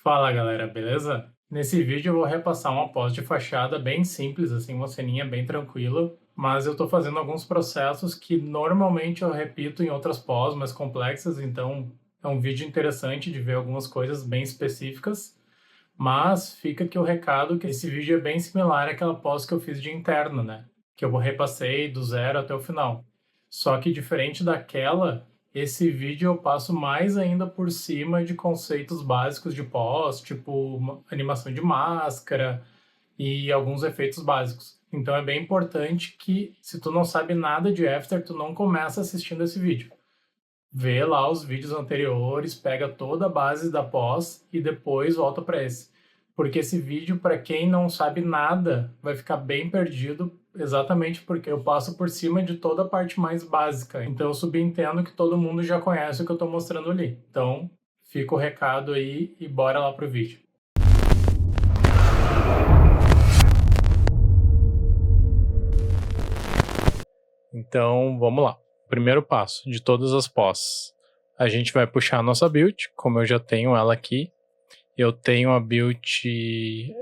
Fala galera, beleza? Nesse vídeo eu vou repassar uma pós de fachada bem simples, assim, uma ceninha bem tranquila, mas eu tô fazendo alguns processos que normalmente eu repito em outras pós mais complexas, então é um vídeo interessante de ver algumas coisas bem específicas, mas fica aqui o recado que esse vídeo é bem similar àquela pós que eu fiz de interno, né? Que eu repassei do zero até o final. Só que diferente daquela, esse vídeo eu passo mais ainda por cima de conceitos básicos de pós, tipo animação de máscara e alguns efeitos básicos. Então é bem importante que, se tu não sabe nada de After, tu não começa assistindo esse vídeo. Vê lá os vídeos anteriores, pega toda a base da pós e depois volta para esse. Porque esse vídeo, para quem não sabe nada, vai ficar bem perdido, exatamente porque eu passo por cima de toda a parte mais básica. Então eu subentendo que todo mundo já conhece o que eu estou mostrando ali. Então fica o recado aí e bora lá pro vídeo. Então vamos lá. Primeiro passo de todas as pós. A gente vai puxar a nossa build, como eu já tenho ela aqui. Eu tenho a build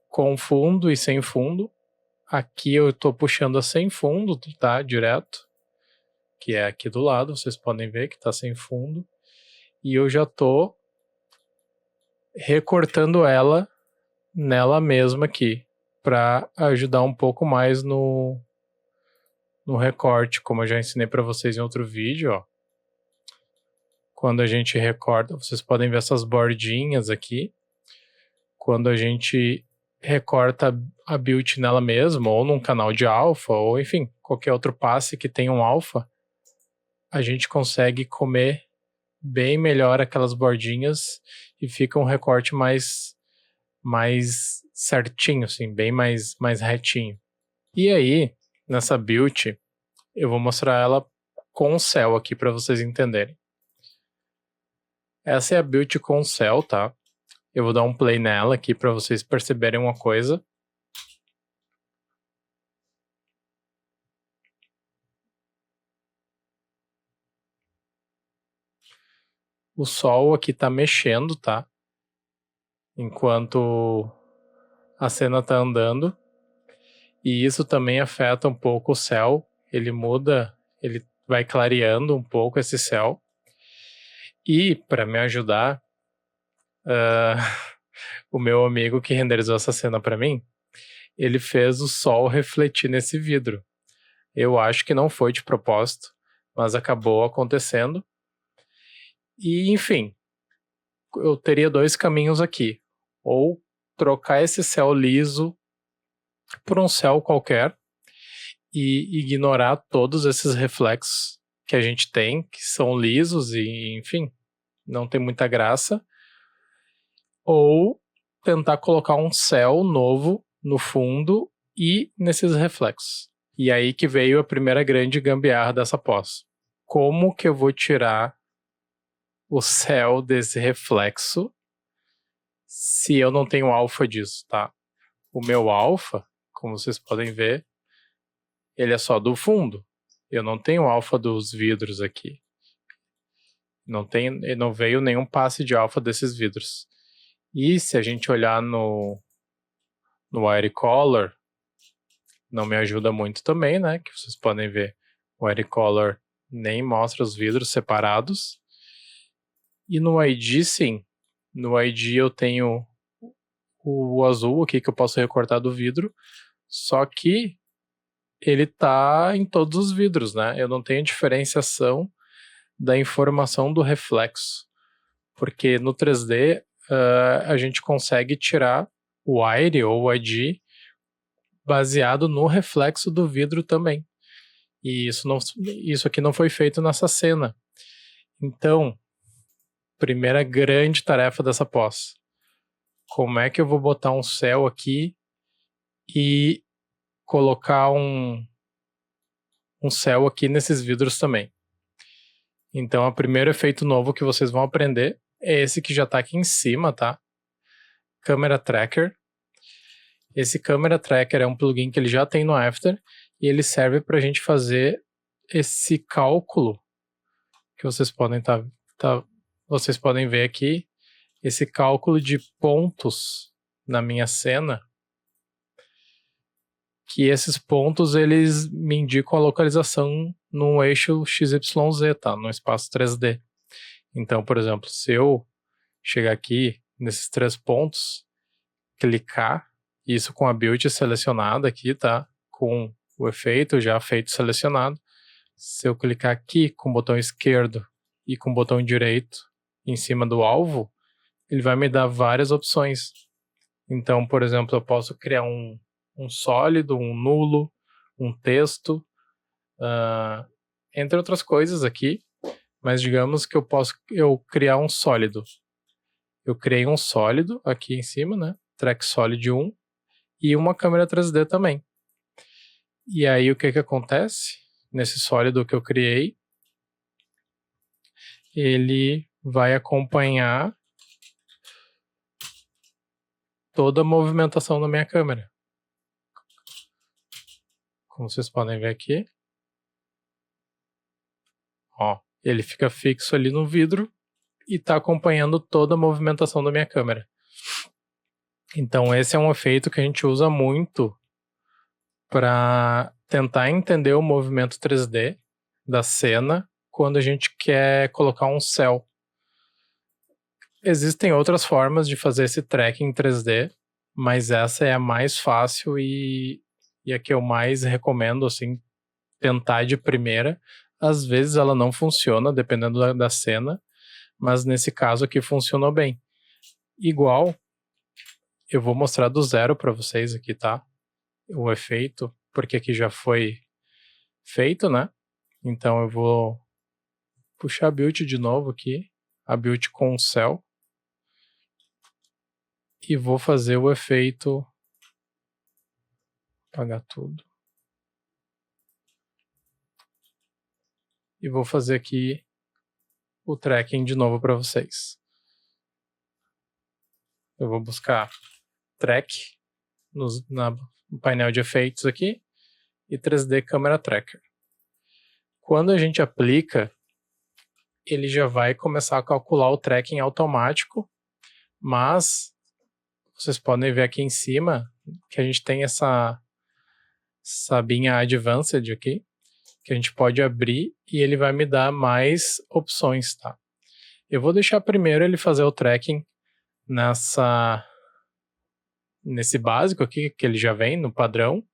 com fundo e sem fundo. Aqui eu estou puxando a sem fundo, tá? Direto. Que é aqui do lado, vocês podem ver que está sem fundo. E eu já estou recortando ela nela mesma aqui, para ajudar um pouco mais no recorte, como eu já ensinei para vocês em outro vídeo, ó. Quando a gente recorta, vocês podem ver essas bordinhas aqui. Quando a gente recorta a build nela mesma, ou num canal de alfa, ou enfim, qualquer outro passe que tenha um alfa, a gente consegue comer bem melhor aquelas bordinhas e fica um recorte mais certinho, assim, bem mais retinho. E aí, nessa build, eu vou mostrar ela com o céu aqui para vocês entenderem. Essa é a build com o céu, tá? Eu vou dar um play nela aqui para vocês perceberem uma coisa. O sol aqui tá mexendo, tá? Enquanto a cena tá andando. E isso também afeta um pouco o céu. Ele muda, ele vai clareando um pouco esse céu. E, para me ajudar, o meu amigo que renderizou essa cena para mim, ele fez o sol refletir nesse vidro. Eu acho que não foi de propósito, mas acabou acontecendo. E, enfim, eu teria dois caminhos aqui. Ou trocar esse céu liso por um céu qualquer e ignorar todos esses reflexos que a gente tem, que são lisos e, enfim, não tem muita graça. Ou tentar colocar um céu novo no fundo e nesses reflexos. E aí que veio a primeira grande gambiarra dessa pós. Como que eu vou tirar o céu desse reflexo se eu não tenho alfa disso, tá? O meu alfa, como vocês podem ver, ele é só do fundo. Eu não tenho alfa dos vidros aqui. Não veio nenhum passe de alfa desses vidros. E se a gente olhar no Wirecolor, não me ajuda muito também, né? Que vocês podem ver, o Wirecolor nem mostra os vidros separados. E no ID, sim. No ID eu tenho o azul aqui que eu posso recortar do vidro, só que ele tá em todos os vidros, né? Eu não tenho diferenciação da informação do reflexo, porque no 3D a gente consegue tirar o wire ou o ID baseado no reflexo do vidro também. E isso aqui não foi feito nessa cena. Então, primeira grande tarefa dessa pós. Como é que eu vou botar um céu aqui e colocar um céu aqui nesses vidros também? Então, o primeiro efeito novo que vocês vão aprender é esse que já está aqui em cima, tá? Camera Tracker. Esse Camera Tracker é um plugin que ele já tem no After e ele serve para a gente fazer esse cálculo que vocês podem vocês podem ver aqui. esse cálculo de pontos na minha cena, que esses pontos eles me indicam a localização num eixo XYZ, tá? No espaço 3D. Então, por exemplo, se eu chegar aqui nesses 3 pontos, clicar, isso com a build selecionada aqui, tá? Com o efeito já feito selecionado. Se eu clicar aqui com o botão esquerdo e com o botão direito em cima do alvo, ele vai me dar várias opções. Então, por exemplo, eu posso criar um sólido, um nulo, um texto, entre outras coisas aqui, mas digamos que eu criar um sólido. Eu criei um sólido aqui em cima, né? Track Solid 1 e uma câmera 3D também. E aí o que acontece? Nesse sólido que eu criei, ele vai acompanhar toda a movimentação da minha câmera. Como vocês podem ver aqui. Ó, ele fica fixo ali no vidro e está acompanhando toda a movimentação da minha câmera. Então esse é um efeito que a gente usa muito para tentar entender o movimento 3D da cena quando a gente quer colocar um céu. Existem outras formas de fazer esse tracking em 3D, mas essa é a mais fácil e a que eu mais recomendo, assim, tentar de primeira. Às vezes ela não funciona, dependendo da cena, mas nesse caso aqui funcionou bem. Igual, eu vou mostrar do zero para vocês aqui, tá? O efeito, porque aqui já foi feito, né? Então eu vou puxar a build de novo aqui, a build com o céu. E vou fazer o efeito, apagar tudo. E vou fazer aqui o tracking de novo para vocês. Eu vou buscar track no painel de efeitos aqui e 3D Camera Tracker. Quando a gente aplica, ele já vai começar a calcular o tracking automático, mas vocês podem ver aqui em cima que a gente tem essa abinha Advanced aqui, que a gente pode abrir e ele vai me dar mais opções, tá? Eu vou deixar primeiro ele fazer o tracking nesse básico aqui, que ele já vem no padrão,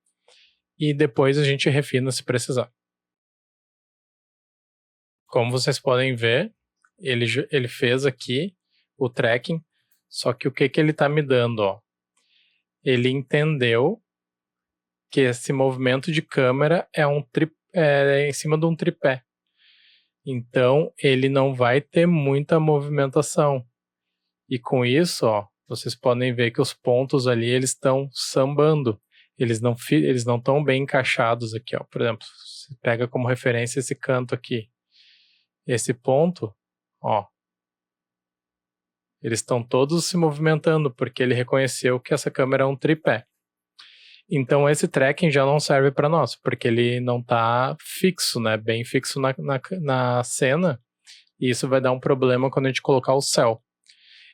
e depois a gente refina se precisar. Como vocês podem ver, ele fez aqui o tracking, só que o que ele está me dando, ó? Ele entendeu que esse movimento de câmera é em cima de um tripé. Então, ele não vai ter muita movimentação. E com isso, ó, vocês podem ver que os pontos ali, eles estão sambando. Eles não estão bem encaixados aqui, ó. Por exemplo, você pega como referência esse canto aqui. Esse ponto, ó. Eles estão todos se movimentando, porque ele reconheceu que essa câmera é um tripé. Então esse tracking já não serve para nós, porque ele não está fixo, né? Bem fixo na cena, e isso vai dar um problema quando a gente colocar o céu.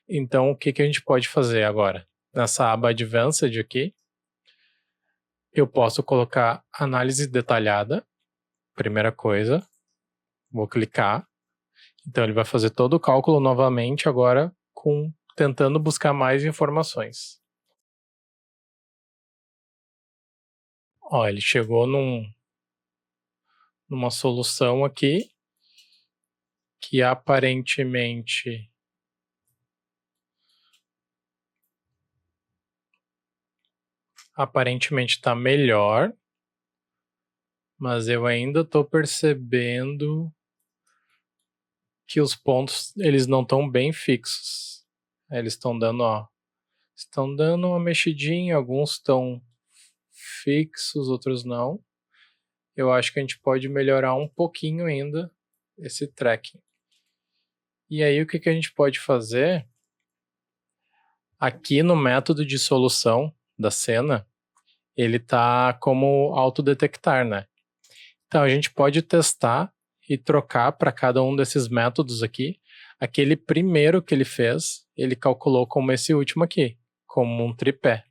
Então o que a gente pode fazer agora? Nessa aba Advanced aqui, eu posso colocar análise detalhada, primeira coisa, vou clicar, então ele vai fazer todo o cálculo novamente agora tentando buscar mais informações. Ó, ele chegou numa solução aqui que aparentemente está melhor, mas eu ainda estou percebendo que os pontos eles não estão bem fixos. Eles estão dando, ó, uma mexidinha, alguns estão fixos, outros não. Eu acho que a gente pode melhorar um pouquinho ainda esse tracking. E aí o que a gente pode fazer? Aqui no método de solução da cena, ele tá como autodetectar, né? Então a gente pode testar e trocar para cada um desses métodos aqui Aquele primeiro que ele fez, ele calculou como esse último aqui, como um tripé,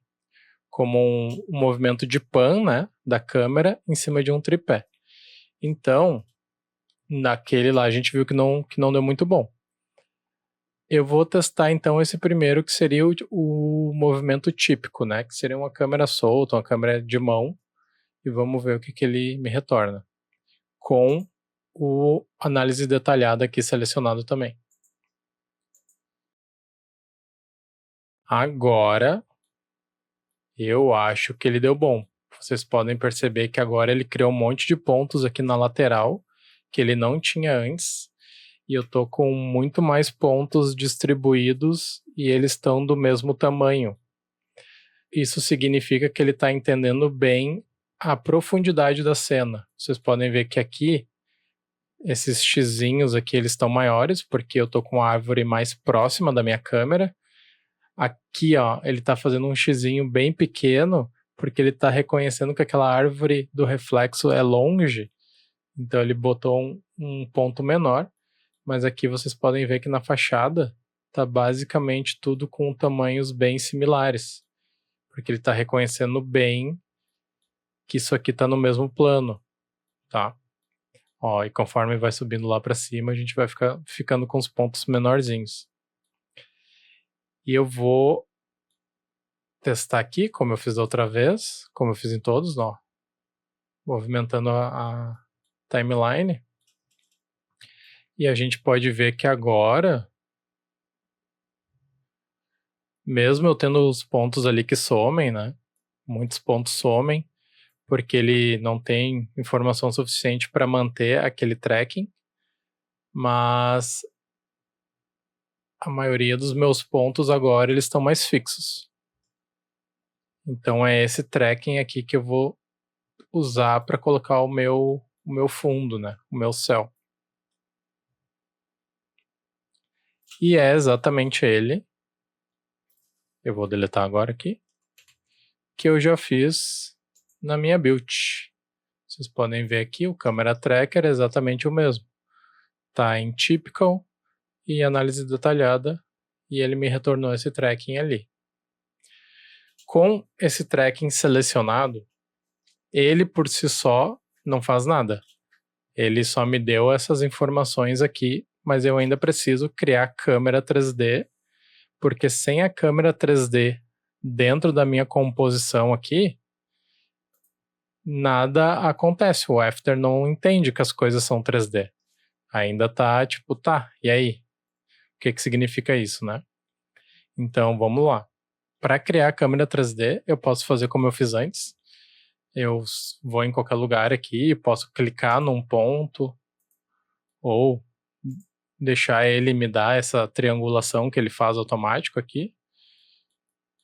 como um movimento de pan, né, da câmera em cima de um tripé. Então, naquele lá a gente viu que não deu muito bom. Eu vou testar então esse primeiro, que seria o movimento típico, né, que seria uma câmera solta, uma câmera de mão, e vamos ver o que ele me retorna, com o análise detalhada aqui selecionado também. Agora, eu acho que ele deu bom. Vocês podem perceber que agora ele criou um monte de pontos aqui na lateral, que ele não tinha antes, e eu tô com muito mais pontos distribuídos e eles estão do mesmo tamanho. Isso significa que ele está entendendo bem a profundidade da cena. Vocês podem ver que aqui, esses xizinhos aqui, eles estão maiores, porque eu tô com a árvore mais próxima da minha câmera. Aqui, ó, ele tá fazendo um xizinho bem pequeno, porque ele tá reconhecendo que aquela árvore do reflexo é longe, então ele botou um ponto menor, mas aqui vocês podem ver que na fachada tá basicamente tudo com tamanhos bem similares, porque ele tá reconhecendo bem que isso aqui tá no mesmo plano, tá? Ó, e conforme vai subindo lá para cima, a gente vai ficando com os pontos menorzinhos. E eu vou testar aqui, como eu fiz da outra vez, como eu fiz em todos, ó, movimentando a timeline. E a gente pode ver que agora, mesmo eu tendo os pontos ali que somem, né? Muitos pontos somem, porque ele não tem informação suficiente para manter aquele tracking, mas a maioria dos meus pontos agora eles estão mais fixos. Então é esse tracking aqui que eu vou usar para colocar o meu fundo, né? O meu céu. E é exatamente ele. Eu vou deletar agora aqui. Que eu já fiz na minha build. Vocês podem ver aqui, o Camera Tracker é exatamente o mesmo. Tá em Typical e análise detalhada. E ele me retornou esse tracking ali. Com esse tracking selecionado, ele por si só não faz nada. Ele só me deu essas informações aqui, mas eu ainda preciso criar câmera 3D, porque sem a câmera 3D dentro da minha composição aqui, nada acontece. O After não entende que as coisas são 3D. Ainda tá tipo, tá, e aí? O que significa isso, né? Então, vamos lá. Para criar a câmera 3D, eu posso fazer como eu fiz antes. Eu vou em qualquer lugar aqui, posso clicar num ponto, ou deixar ele me dar essa triangulação que ele faz automático aqui.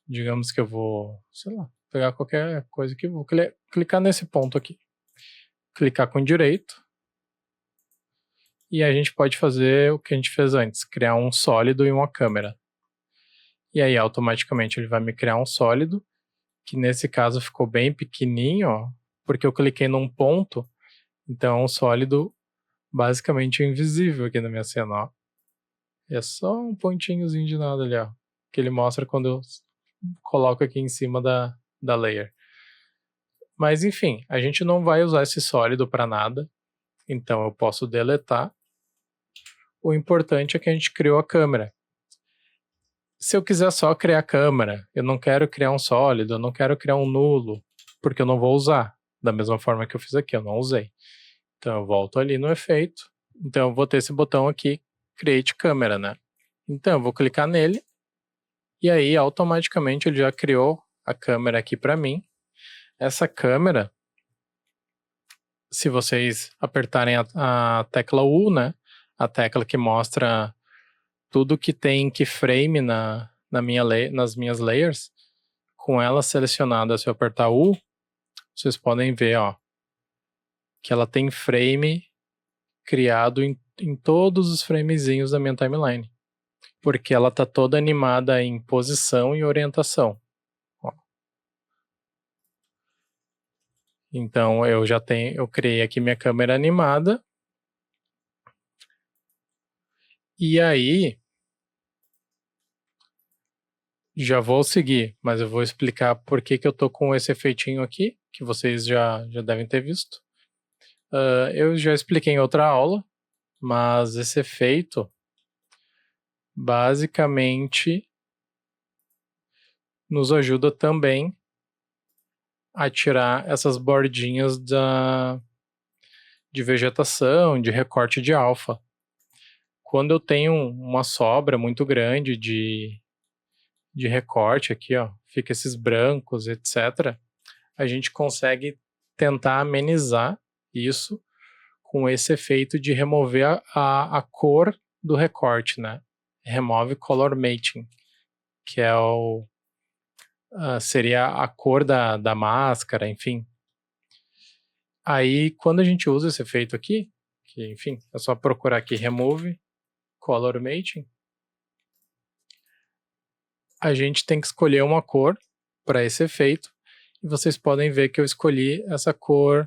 Digamos que eu vou, sei lá, pegar qualquer coisa aqui, vou clicar nesse ponto aqui. Clicar com direito. E a gente pode fazer o que a gente fez antes, criar um sólido e uma câmera. E aí automaticamente ele vai me criar um sólido, que nesse caso ficou bem pequenininho, ó, porque eu cliquei num ponto, então é um sólido basicamente invisível aqui na minha cena, ó. É só um pontinhozinho de nada ali, ó, que ele mostra quando eu coloco aqui em cima da layer. Mas enfim, a gente não vai usar esse sólido para nada, então eu posso deletar. O importante é que a gente criou a câmera. Se eu quiser só criar a câmera, eu não quero criar um sólido, eu não quero criar um nulo, porque eu não vou usar. Da mesma forma que eu fiz aqui, eu não usei. Então eu volto ali no efeito. Então eu vou ter esse botão aqui, Create Câmera, né? Então eu vou clicar nele, e aí automaticamente ele já criou a câmera aqui para mim. Essa câmera, se vocês apertarem a tecla U, né? A tecla que mostra tudo que tem keyframe nas minhas layers, com ela selecionada, se eu apertar U, vocês podem ver, ó, que ela tem frame criado em todos os framezinhos da minha timeline, porque ela tá toda animada em posição e orientação. Ó. Então eu criei aqui minha câmera animada, E aí, já vou seguir, mas eu vou explicar por que eu tô com esse efeitinho aqui, que vocês já devem ter visto. Eu já expliquei em outra aula, mas esse efeito basicamente nos ajuda também a tirar essas bordinhas de vegetação, de recorte de alfa. Quando eu tenho uma sobra muito grande de recorte aqui, ó, fica esses brancos, etc., a gente consegue tentar amenizar isso com esse efeito de remover a cor do recorte, né? Remove color mating, que é seria a cor da máscara, enfim. Aí, quando a gente usa esse efeito aqui, que, enfim, é só procurar aqui Remove Color Mating, a gente tem que escolher uma cor para esse efeito, e vocês podem ver que eu escolhi essa cor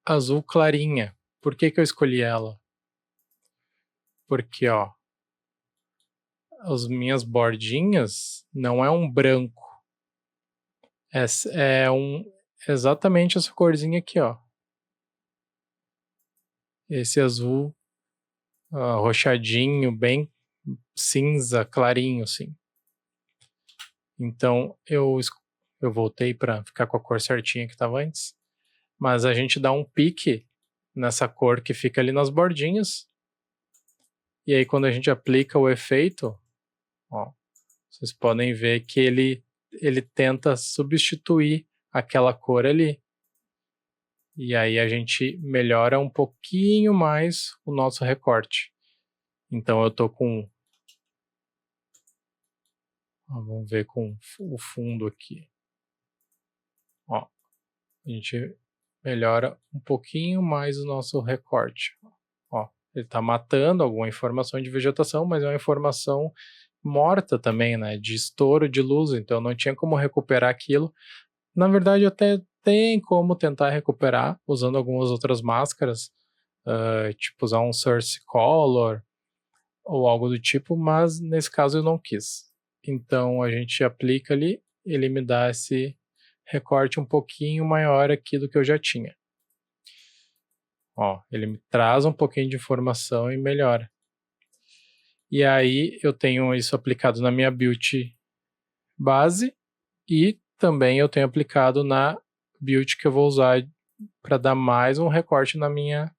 azul clarinha. Por que eu escolhi ela? Porque, ó, as minhas bordinhas não é um branco, é exatamente essa corzinha aqui, ó. Esse azul roxadinho, bem cinza, clarinho, assim. Então, eu voltei para ficar com a cor certinha que estava antes. Mas a gente dá um pique nessa cor que fica ali nas bordinhas. E aí, quando a gente aplica o efeito, ó, vocês podem ver que ele tenta substituir aquela cor ali. E aí a gente melhora um pouquinho mais o nosso recorte. Então eu tô com... vamos ver com o fundo aqui. Ó, a gente melhora um pouquinho mais o nosso recorte. Ó, ele está matando alguma informação de vegetação, mas é uma informação morta também, né? De estouro de luz, então não tinha como recuperar aquilo. Na verdade, até tem como tentar recuperar usando algumas outras máscaras, tipo usar um Source Color ou algo do tipo, mas nesse caso eu não quis. Então a gente aplica ali, ele me dá esse recorte um pouquinho maior aqui do que eu já tinha. Ó, ele me traz um pouquinho de informação e melhora. E aí eu tenho isso aplicado na minha build base e também eu tenho aplicado na build que eu vou usar para dar mais um recorte na minha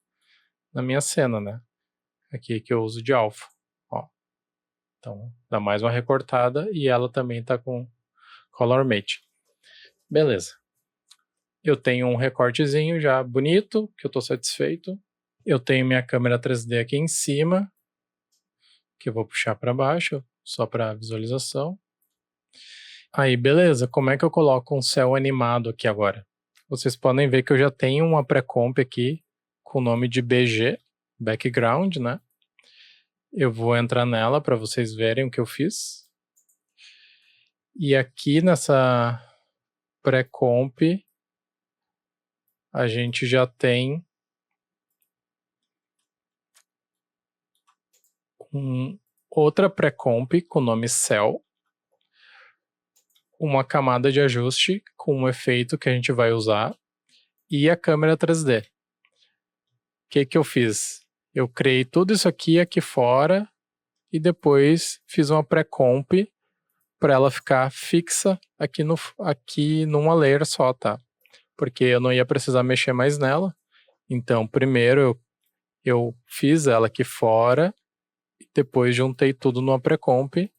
cena, né? Aqui que eu uso de alpha. Ó. Então dá mais uma recortada e ela também está com color mate. Beleza. Eu tenho um recortezinho já bonito, que eu estou satisfeito. Eu tenho minha câmera 3D aqui em cima, que eu vou puxar para baixo, só para visualização. Aí, beleza. Como é que eu coloco um céu animado aqui agora? Vocês podem ver que eu já tenho uma pré-comp aqui com o nome de BG, Background, né? Eu vou entrar nela para vocês verem o que eu fiz. E aqui nessa pré-comp, a gente já tem outra pré-comp com o nome Cell, uma camada de ajuste com um efeito que a gente vai usar e a câmera 3D. O que eu fiz? Eu criei tudo isso aqui fora e depois fiz uma pré-comp para ela ficar fixa aqui numa layer só, tá? Porque eu não ia precisar mexer mais nela. Então, primeiro eu fiz ela aqui fora, depois juntei tudo numa pré-comp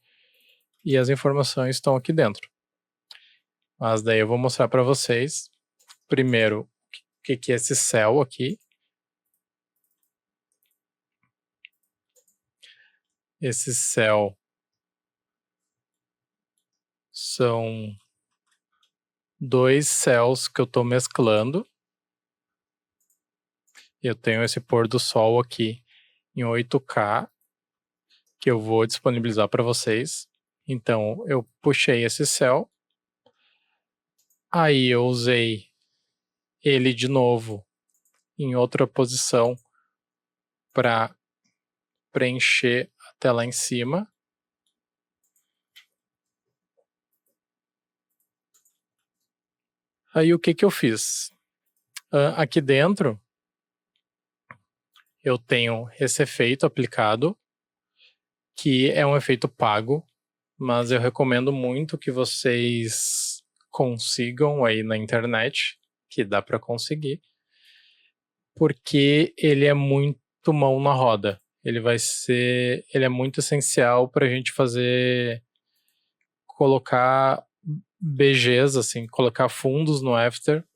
e as informações estão aqui dentro. Mas daí eu vou mostrar para vocês, primeiro, o que é esse céu aqui. Esse céu são 2 céus que eu estou mesclando. Eu tenho esse pôr do sol aqui em 8K, que eu vou disponibilizar para vocês. Então, eu puxei esse céu. Aí eu usei ele de novo em outra posição para preencher até lá em cima. Aí o que eu fiz? Aqui dentro eu tenho esse efeito aplicado, que é um efeito pago, mas eu recomendo muito que vocês consigam aí na internet, que dá para conseguir, porque ele é muito mão na roda. Ele é muito essencial para a gente colocar BGs, assim, colocar fundos no After,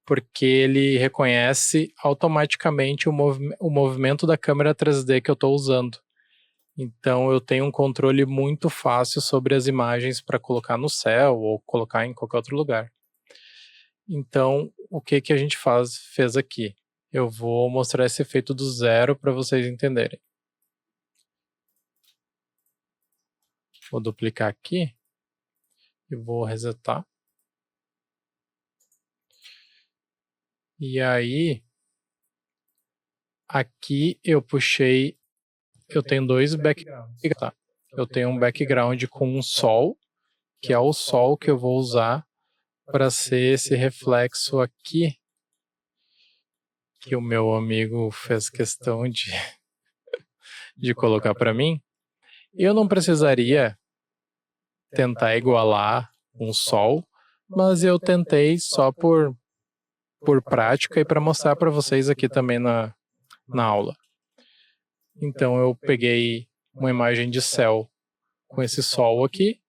porque ele reconhece automaticamente o movimento da câmera 3D que eu estou usando. Então eu tenho um controle muito fácil sobre as imagens para colocar no céu ou colocar em qualquer outro lugar. Então, o que a gente fez aqui? Eu vou mostrar esse efeito do zero para vocês entenderem. Vou duplicar aqui e vou resetar. E aí, aqui eu tenho dois backgrounds, tá? Eu tenho um background com um sol, que é o sol que eu vou usar para ser esse reflexo aqui, que o meu amigo fez questão de colocar para mim. Eu não precisaria tentar igualar um sol, mas eu tentei só por prática e para mostrar para vocês aqui também na aula. Então eu peguei uma imagem de céu com esse sol aqui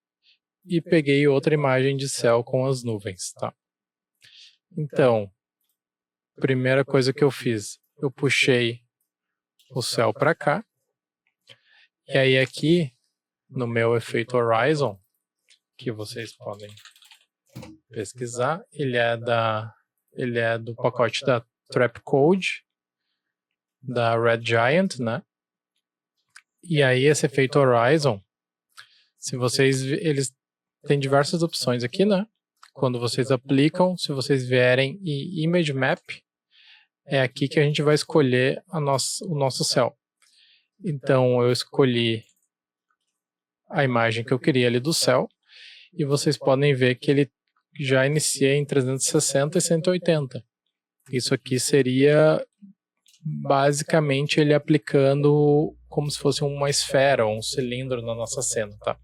e peguei outra imagem de céu com as nuvens, tá? Então, primeira coisa que eu fiz, eu puxei o céu para cá, e aí aqui no meu efeito Horizon, que vocês podem pesquisar, ele é do pacote da Trapcode, da Red Giant, né? E aí esse efeito Horizon, eles têm diversas opções aqui, né? Quando vocês aplicam, se vocês vierem em Image Map, é aqui que a gente vai escolher o nosso céu. Então eu escolhi a imagem que eu queria ali do céu, e vocês podem ver que ele já inicia em 360 e 180. Isso aqui seria basicamente ele aplicando como se fosse uma esfera ou um cilindro na nossa cena, tá?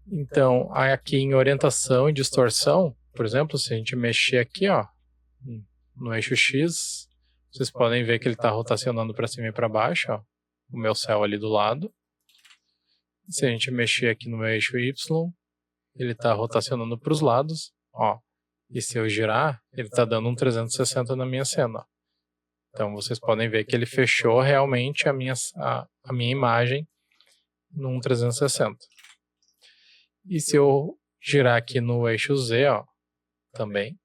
Então, aqui em orientação e distorção, por exemplo, se a gente mexer aqui, ó, no eixo X, vocês podem ver que ele está rotacionando para cima e para baixo, ó, o meu céu ali do lado. Se a gente mexer aqui no eixo Y, ele está rotacionando para os lados, ó. E se eu girar, ele está dando um 360 na minha cena. Então vocês podem ver que ele fechou realmente a minha imagem num 360. E se eu girar aqui no eixo Z, ó, também,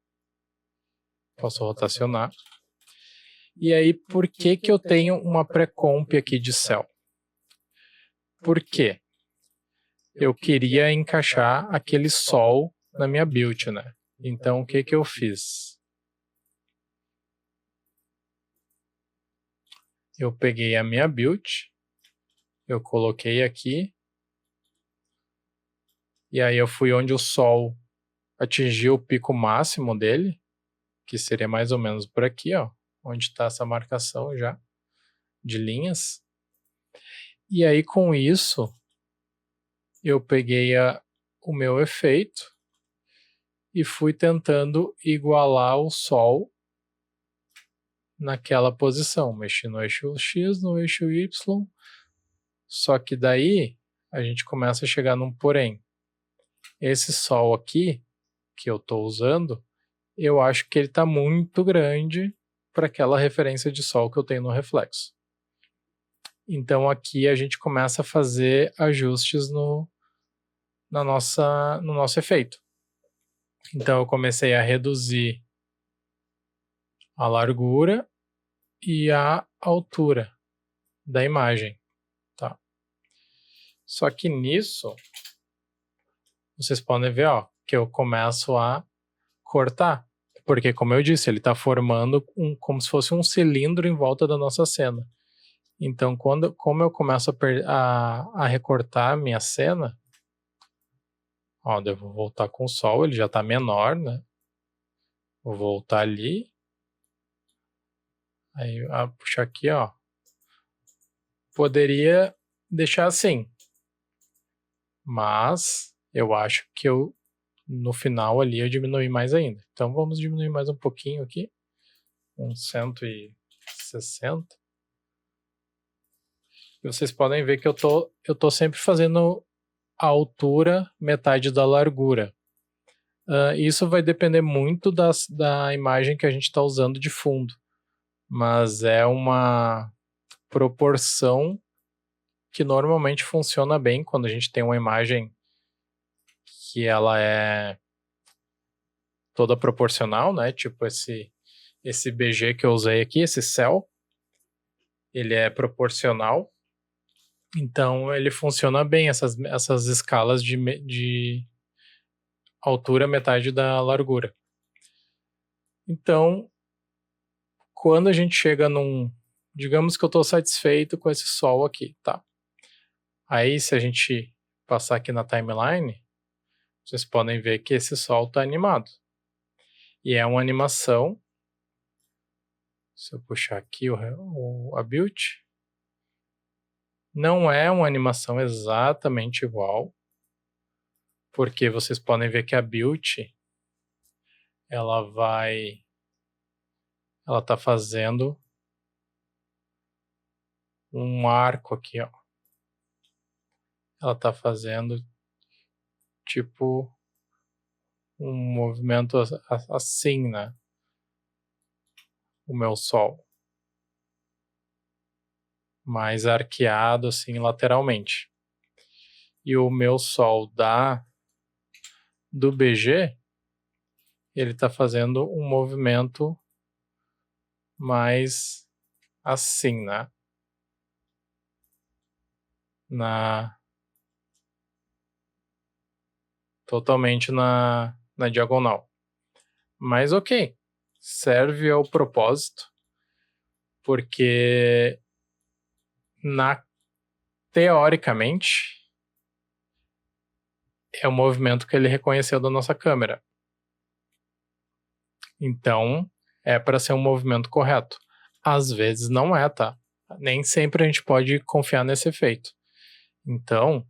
posso rotacionar. E aí, por que eu tenho uma pré-comp aqui de céu? Por quê? Eu queria encaixar aquele sol na minha build, né? Então, o que eu fiz? Eu peguei a minha build, eu coloquei aqui, e aí eu fui onde o sol atingiu o pico máximo dele, que seria mais ou menos por aqui, ó, onde está essa marcação já de linhas. E aí, com isso, eu peguei o meu efeito e fui tentando igualar o sol naquela posição. Mexi no eixo X, no eixo Y, só que daí a gente começa a chegar num porém. Esse sol aqui, que eu estou usando, eu acho que ele está muito grande para aquela referência de sol que eu tenho no reflexo. Então aqui a gente começa a fazer ajustes no nosso efeito. Então eu comecei a reduzir a largura e a altura da imagem, tá? Só que nisso vocês podem ver, ó, que eu começo a cortar, porque como eu disse, ele está formando como se fosse um cilindro em volta da nossa cena. Então, como eu começo a recortar a minha cena, ó, eu vou voltar com o sol, ele já tá menor, né? Vou voltar ali. Aí, puxar aqui, ó. Poderia deixar assim. Mas eu acho que no final ali eu diminui mais ainda. Então vamos diminuir mais um pouquinho aqui. Uns 160. E vocês podem ver que eu tô sempre fazendo a altura metade da largura. Isso vai depender muito da imagem que a gente está usando de fundo. Mas é uma proporção que normalmente funciona bem quando a gente tem uma imagem que ela é toda proporcional, né? Tipo esse BG que eu usei aqui, esse céu, ele é proporcional. Então ele funciona bem, essas escalas de altura metade da largura. Então, quando a gente chega digamos que eu estou satisfeito com esse sol aqui, tá? Aí se a gente passar aqui na timeline, vocês podem ver que esse sol está animado. E é uma animação. Se eu puxar aqui a build, não é uma animação exatamente igual, porque vocês podem ver que a build ela tá fazendo um arco aqui, ó. Ela tá fazendo tipo um movimento assim, né? O meu sol. Mais arqueado assim lateralmente. E o meu sol do BG, ele tá fazendo um movimento mais assim, né? Totalmente na diagonal. Mas ok, serve ao propósito, porque teoricamente é o movimento que ele reconheceu da nossa câmera. Então, é para ser um movimento correto. Às vezes não é, tá? Nem sempre a gente pode confiar nesse efeito. Então,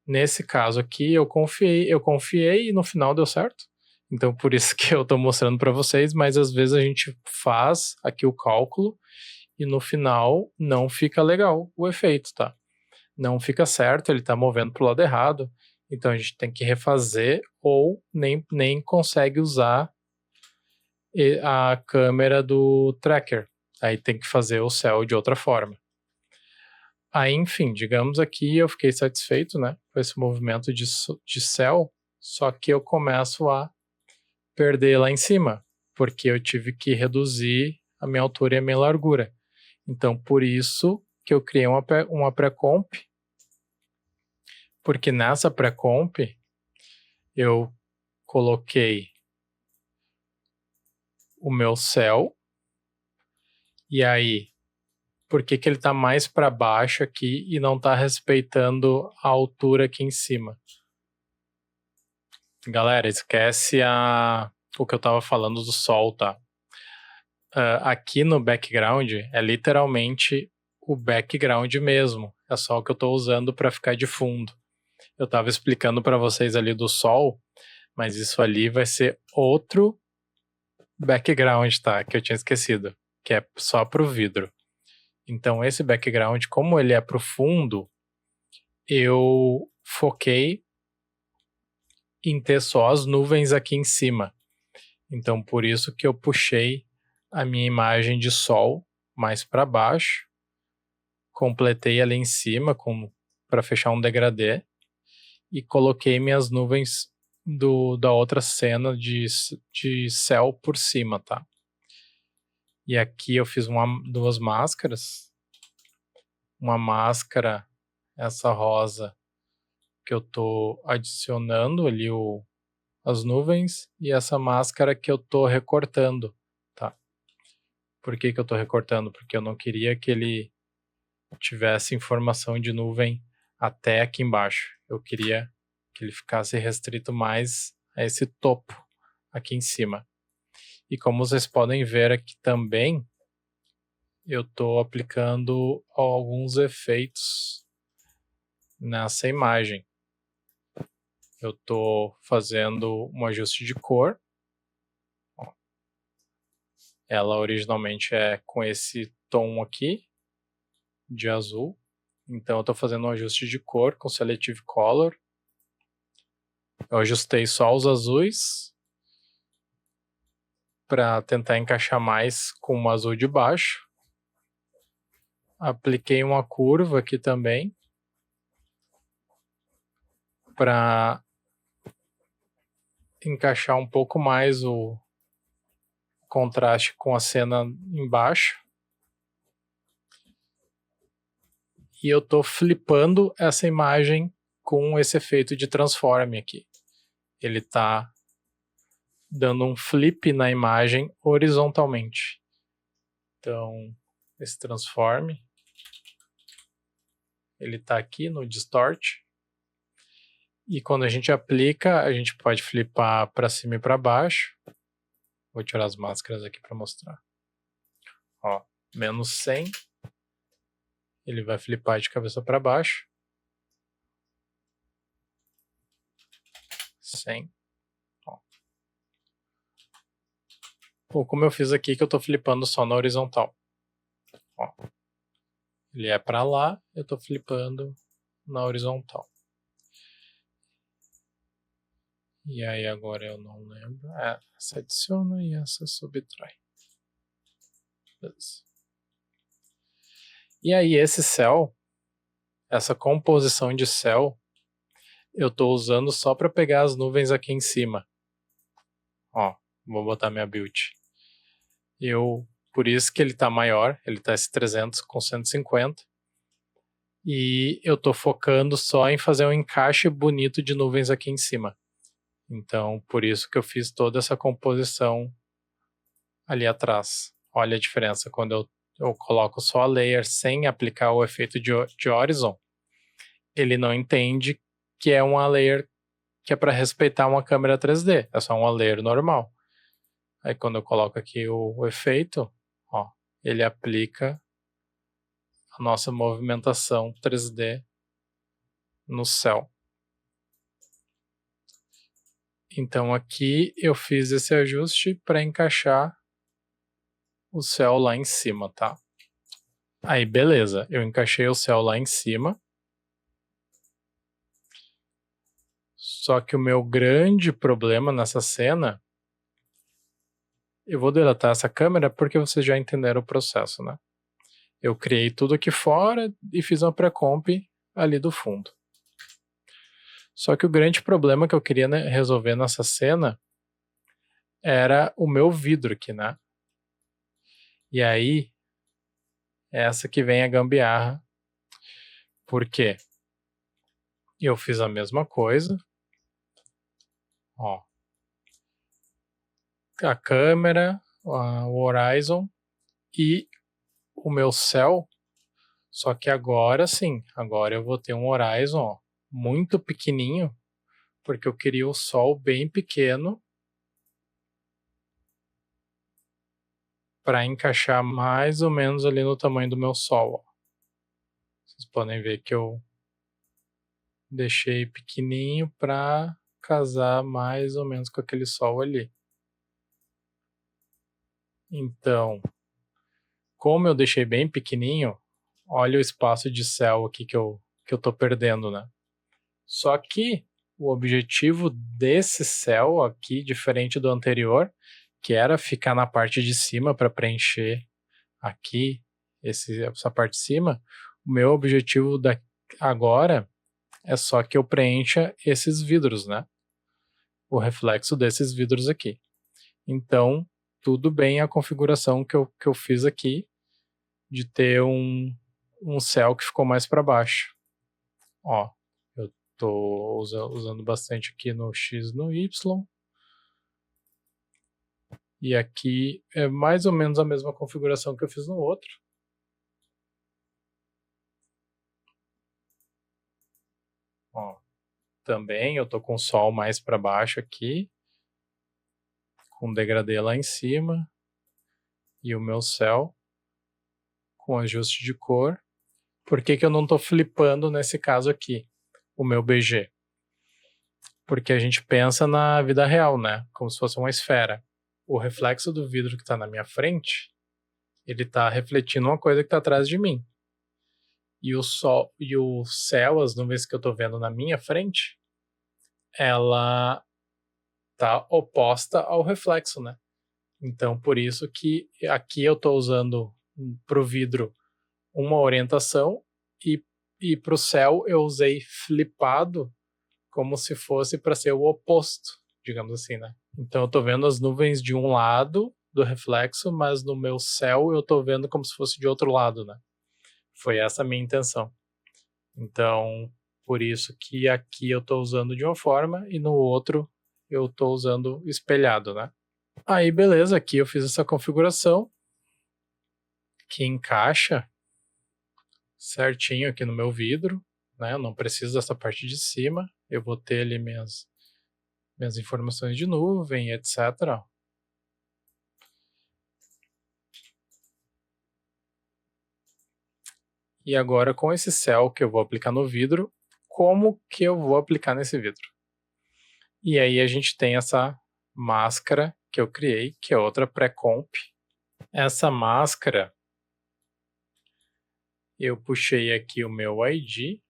nesse caso aqui, eu confiei e no final deu certo. Então, por isso que eu estou mostrando para vocês, mas às vezes a gente faz aqui o cálculo e no final não fica legal o efeito, tá? Não fica certo, ele está movendo para o lado errado. Então, a gente tem que refazer ou nem consegue usar a câmera do tracker. Aí tem que fazer o céu de outra forma. Aí, enfim, digamos aqui eu fiquei satisfeito, né, com esse movimento de céu, só que eu começo a perder lá em cima, porque eu tive que reduzir a minha altura e a minha largura. Então, por isso que eu criei uma pré-comp, porque nessa pré-comp eu coloquei o meu céu, e aí por que ele está mais para baixo aqui e não está respeitando a altura aqui em cima. Galera, esquece o que eu estava falando do sol, tá? Aqui no background é literalmente o background mesmo. É só o que eu estou usando para ficar de fundo. Eu estava explicando para vocês ali do sol, mas isso ali vai ser outro background, tá? Que eu tinha esquecido, que é só para o vidro. Então, esse background, como ele é profundo, eu foquei em ter só as nuvens aqui em cima. Então, por isso que eu puxei a minha imagem de sol mais para baixo, completei ali em cima para fechar um degradê e coloquei minhas nuvens da outra cena de céu por cima, tá? E aqui eu fiz duas máscaras. Uma máscara, essa rosa, que eu tô adicionando ali as nuvens, e essa máscara que eu tô recortando, tá? Por que eu tô recortando? Porque eu não queria que ele tivesse informação de nuvem até aqui embaixo. Eu queria que ele ficasse restrito mais a esse topo aqui em cima. E como vocês podem ver aqui também, eu estou aplicando alguns efeitos nessa imagem. Eu estou fazendo um ajuste de cor. Ela originalmente é com esse tom aqui, de azul. Então eu estou fazendo um ajuste de cor com Selective Color. Eu ajustei só os azuis para tentar encaixar mais com o azul de baixo. Apliquei uma curva aqui também para encaixar um pouco mais o contraste com a cena embaixo. E eu estou flipando essa imagem com esse efeito de transform aqui. Ele está dando um flip na imagem horizontalmente. Então, esse transform, ele está aqui no distort. E quando a gente aplica, a gente pode flipar para cima e para baixo. Vou tirar as máscaras aqui para mostrar. Ó, menos 100. Ele vai flipar de cabeça para baixo. 100. Ó. Ou como eu fiz aqui, que eu estou flipando só na horizontal. Ó. Ele é para lá, eu estou flipando na horizontal. E aí agora eu não lembro. Essa adiciona e essa subtrai. Beleza. E aí esse céu, essa composição de céu, eu estou usando só para pegar as nuvens aqui em cima. Ó, vou botar minha build. Por isso que ele está maior, ele está esse 300 com 150. E eu estou focando só em fazer um encaixe bonito de nuvens aqui em cima. Então, por isso que eu fiz toda essa composição ali atrás. Olha a diferença, quando eu coloco só a layer sem aplicar o efeito de horizon, ele não entende que é uma layer que é para respeitar uma câmera 3D, é só uma layer normal. Aí quando eu coloco aqui o efeito, ó, ele aplica a nossa movimentação 3D no céu. Então aqui eu fiz esse ajuste para encaixar o céu lá em cima, tá? Aí beleza, eu encaixei o céu lá em cima. Só que o meu grande problema nessa cena, eu vou deletar essa câmera porque vocês já entenderam o processo, né? Eu criei tudo aqui fora e fiz uma pré-comp ali do fundo. Só que o grande problema que eu queria, né, resolver nessa cena era o meu vidro aqui, né? E aí, é essa que vem a gambiarra. Por quê? Eu fiz a mesma coisa. Ó. A câmera, o horizon e o meu céu. Só que agora sim, agora eu vou ter um horizon, ó, muito pequenininho, porque eu queria o sol bem pequeno para encaixar mais ou menos ali no tamanho do meu sol. Ó. Vocês podem ver que eu deixei pequenininho para casar mais ou menos com aquele sol ali. Então, como eu deixei bem pequenininho, olha o espaço de céu aqui que eu estou perdendo, né? Só que o objetivo desse céu aqui, diferente do anterior, que era ficar na parte de cima para preencher aqui essa parte de cima, o meu objetivo agora é só que eu preencha esses vidros, né? O reflexo desses vidros aqui. Então, tudo bem a configuração que eu fiz aqui de ter um céu que ficou mais para baixo. Ó, eu estou usando bastante aqui no X e no Y. E aqui é mais ou menos a mesma configuração que eu fiz no outro. Ó, também eu tô com o sol mais para baixo aqui, com degradê lá em cima, e o meu céu com ajuste de cor. Por que que eu não tô flipando nesse caso aqui, o meu BG? Porque a gente pensa na vida real, né? Como se fosse uma esfera. O reflexo do vidro que tá na minha frente, ele tá refletindo uma coisa que tá atrás de mim. E o sol e o céu, as nuvens que eu tô vendo na minha frente, ela tá oposta ao reflexo, né? Então, por isso que aqui eu tô usando pro vidro uma orientação e pro céu eu usei flipado como se fosse para ser o oposto, digamos assim, né? Então eu tô vendo as nuvens de um lado do reflexo, mas no meu céu eu tô vendo como se fosse de outro lado, né? Foi essa a minha intenção. Então, por isso que aqui eu tô usando de uma forma e no outro eu tô usando espelhado, né? Aí, beleza, aqui eu fiz essa configuração que encaixa certinho aqui no meu vidro, né? Eu não preciso dessa parte de cima. Eu vou ter ali minhas informações de nuvem, etc. E agora, com esse céu que eu vou aplicar no vidro, como que eu vou aplicar nesse vidro? E aí a gente tem essa máscara que eu criei, que é outra pré-comp. Essa máscara, eu puxei aqui o meu ID,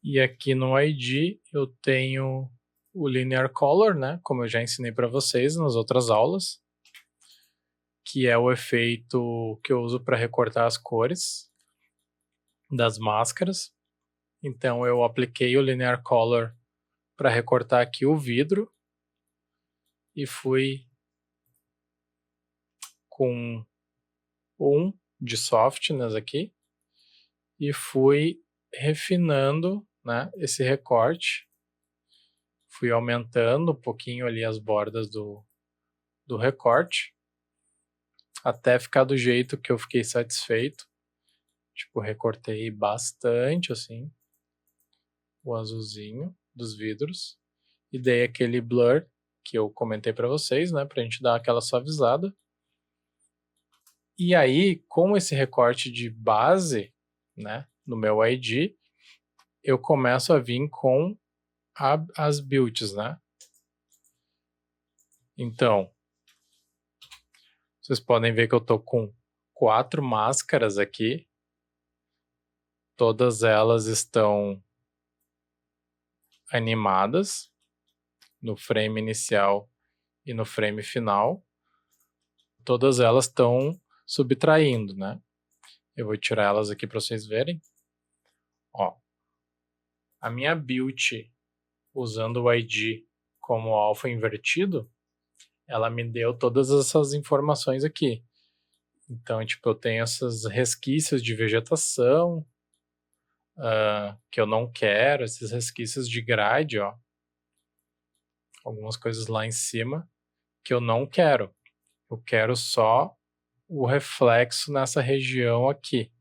e aqui no ID eu tenho o Linear Color, né? Como eu já ensinei para vocês nas outras aulas, que é o efeito que eu uso para recortar as cores das máscaras. Então eu apliquei o Linear Color para recortar aqui o vidro e fui com 1 de softness aqui e fui refinando, né, esse recorte. Fui aumentando um pouquinho ali as bordas do recorte até ficar do jeito que eu fiquei satisfeito. Tipo, recortei bastante assim o azulzinho dos vidros e dei aquele blur que eu comentei para vocês, né, pra gente dar aquela suavizada. E aí, com esse recorte de base, né, no meu ID, eu começo a vir com as builds, né? Então, vocês podem ver que eu tô com 4 máscaras aqui. Todas elas estão animadas no frame inicial e no frame final. Todas elas estão subtraindo, né? Eu vou tirar elas aqui para vocês verem. Ó, a minha build usando o ID como alfa invertido, ela me deu todas essas informações aqui. Então, tipo, eu tenho esses resquícios de vegetação que eu não quero, esses resquícios de grade, ó. Algumas coisas lá em cima que eu não quero. Eu quero só o reflexo nessa região aqui.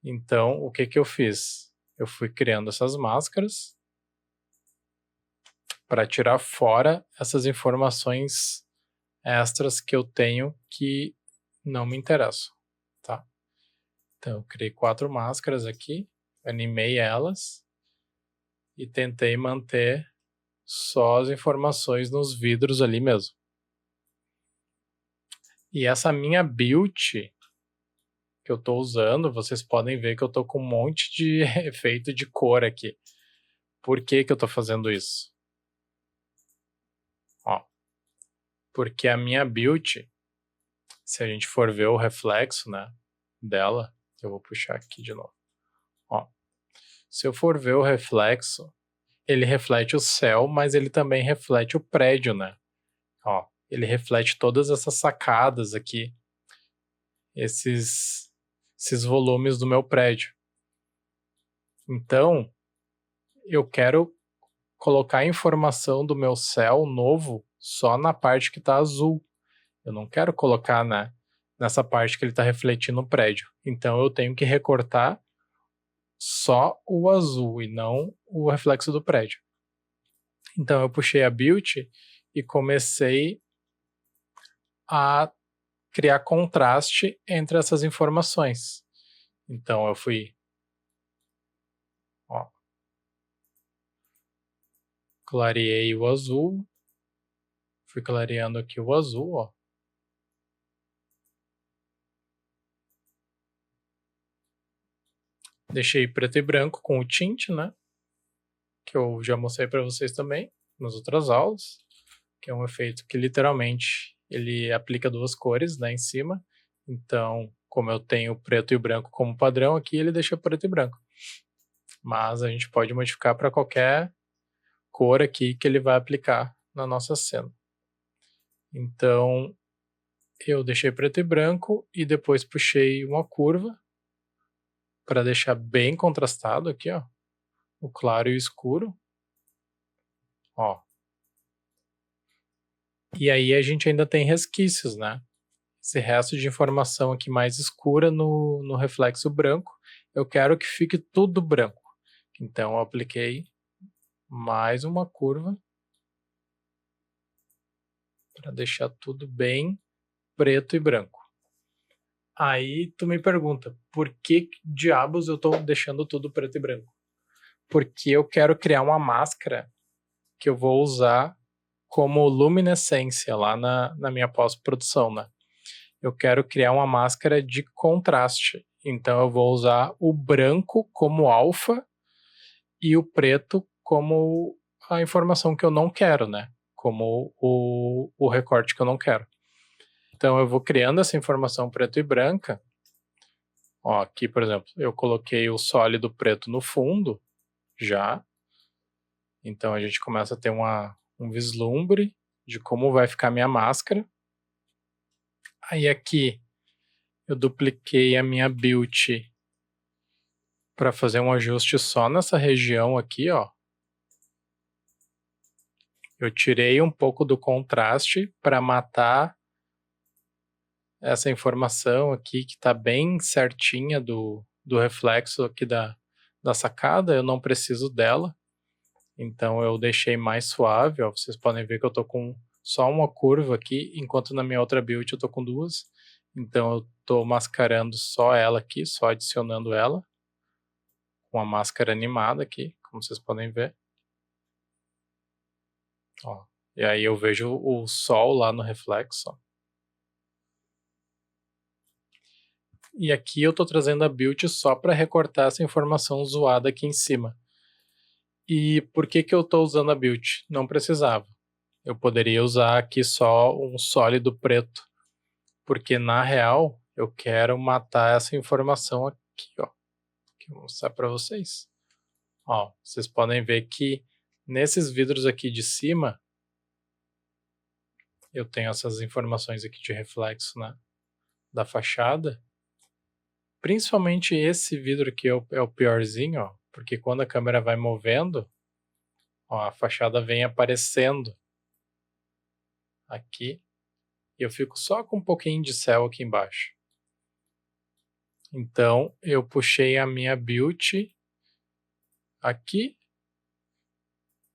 Então, o que que eu fiz? Eu fui criando essas máscaras para tirar fora essas informações extras que eu tenho que não me interessam, tá? Então, eu criei 4 máscaras aqui, animei elas e tentei manter só as informações nos vidros ali mesmo. E essa minha build que eu estou usando, vocês podem ver que eu estou com um monte de efeito de cor aqui. Por que que eu estou fazendo isso? Ó, porque a minha build, se a gente for ver o reflexo, né, dela, eu vou puxar aqui de novo. Ó, se eu for ver o reflexo, ele reflete o céu, mas ele também reflete o prédio, né? Ó, ele reflete todas essas sacadas aqui, esses volumes do meu prédio. Então, eu quero colocar a informação do meu céu novo só na parte que está azul. Eu não quero colocar nessa parte que ele está refletindo o prédio. Então, eu tenho que recortar só o azul e não o reflexo do prédio. Então eu puxei a Beauty e comecei a criar contraste entre essas informações. Então eu fui, ó, clareei o azul, fui clareando aqui o azul, ó. Deixei preto e branco com o tint, né? Que eu já mostrei para vocês também nas outras aulas, que é um efeito que literalmente ele aplica duas cores, né, em cima. Então, como eu tenho o preto e o branco como padrão aqui, ele deixa preto e branco. Mas a gente pode modificar para qualquer cor aqui que ele vai aplicar na nossa cena. Então, eu deixei preto e branco e depois puxei uma curva para deixar bem contrastado aqui, ó, o claro e o escuro. Ó. E aí a gente ainda tem resquícios, né? Esse resto de informação aqui mais escura no reflexo branco, eu quero que fique tudo branco. Então eu apliquei mais uma curva para deixar tudo bem preto e branco. Aí tu me pergunta, por que diabos eu estou deixando tudo preto e branco? Porque eu quero criar uma máscara que eu vou usar como luminescência lá na minha pós-produção, né? Eu quero criar uma máscara de contraste. Então eu vou usar o branco como alfa e o preto como a informação que eu não quero, né? Como o recorte que eu não quero. Então eu vou criando essa informação preto e branca. Ó, aqui, por exemplo, eu coloquei o sólido preto no fundo já. Então a gente começa a ter um vislumbre de como vai ficar a minha máscara. Aí aqui eu dupliquei a minha Beauty para fazer um ajuste só nessa região aqui, ó. Eu tirei um pouco do contraste para matar essa informação aqui que está bem certinha do reflexo aqui da sacada. Eu não preciso dela. Então eu deixei mais suave, ó. Vocês podem ver que eu tô com só uma curva aqui, enquanto na minha outra build eu tô com duas. Então eu tô mascarando só ela aqui, só adicionando ela. Com a máscara animada aqui, como vocês podem ver. Ó. E aí eu vejo o sol lá no reflexo. Ó. E aqui eu tô trazendo a build só para recortar essa informação zoada aqui em cima. E por que que eu tô usando a build? Não precisava. Eu poderia usar aqui só um sólido preto. Porque na real eu quero matar essa informação aqui, ó. Que eu vou mostrar para vocês. Ó, vocês podem ver que nesses vidros aqui de cima eu tenho essas informações aqui de reflexo, né, da fachada. Principalmente esse vidro aqui é o piorzinho, ó, porque quando a câmera vai movendo, ó, a fachada vem aparecendo aqui e eu fico só com um pouquinho de céu aqui embaixo. Então eu puxei a minha Beauty aqui,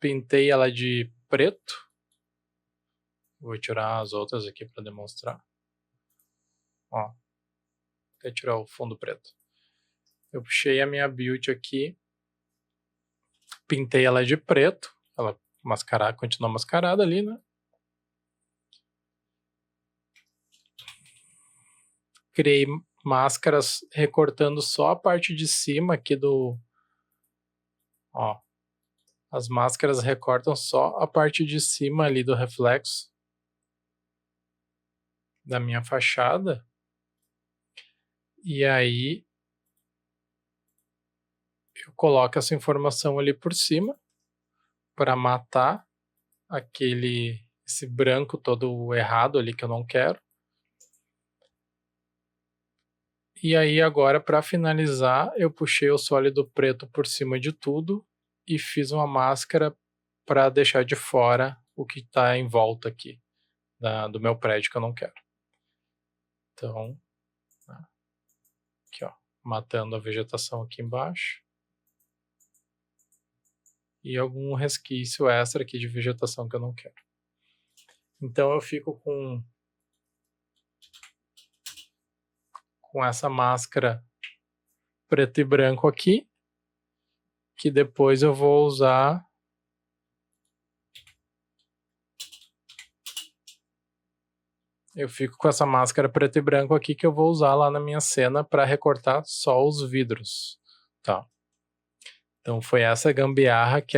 pintei ela de preto. Vou tirar as outras aqui para demonstrar. Ó, até tirar o fundo preto. Eu puxei a minha Beauty aqui, pintei ela de preto, ela continua mascarada ali, né? Criei máscaras recortando só a parte de cima aqui do... Ó, as máscaras recortam só a parte de cima ali do reflexo da minha fachada. E aí eu coloco essa informação ali por cima para matar esse branco todo errado ali que eu não quero. E aí agora, para finalizar, eu puxei o sólido preto por cima de tudo e fiz uma máscara para deixar de fora o que está em volta aqui do meu prédio que eu não quero. Então, aqui ó, matando a vegetação aqui embaixo. e algum resquício extra aqui de vegetação que eu não quero. Então eu fico com essa máscara preto e branco aqui, que depois eu vou usar essa máscara preto e branco aqui que eu vou usar lá na minha cena para recortar só os vidros, tá? Então foi essa gambiarra que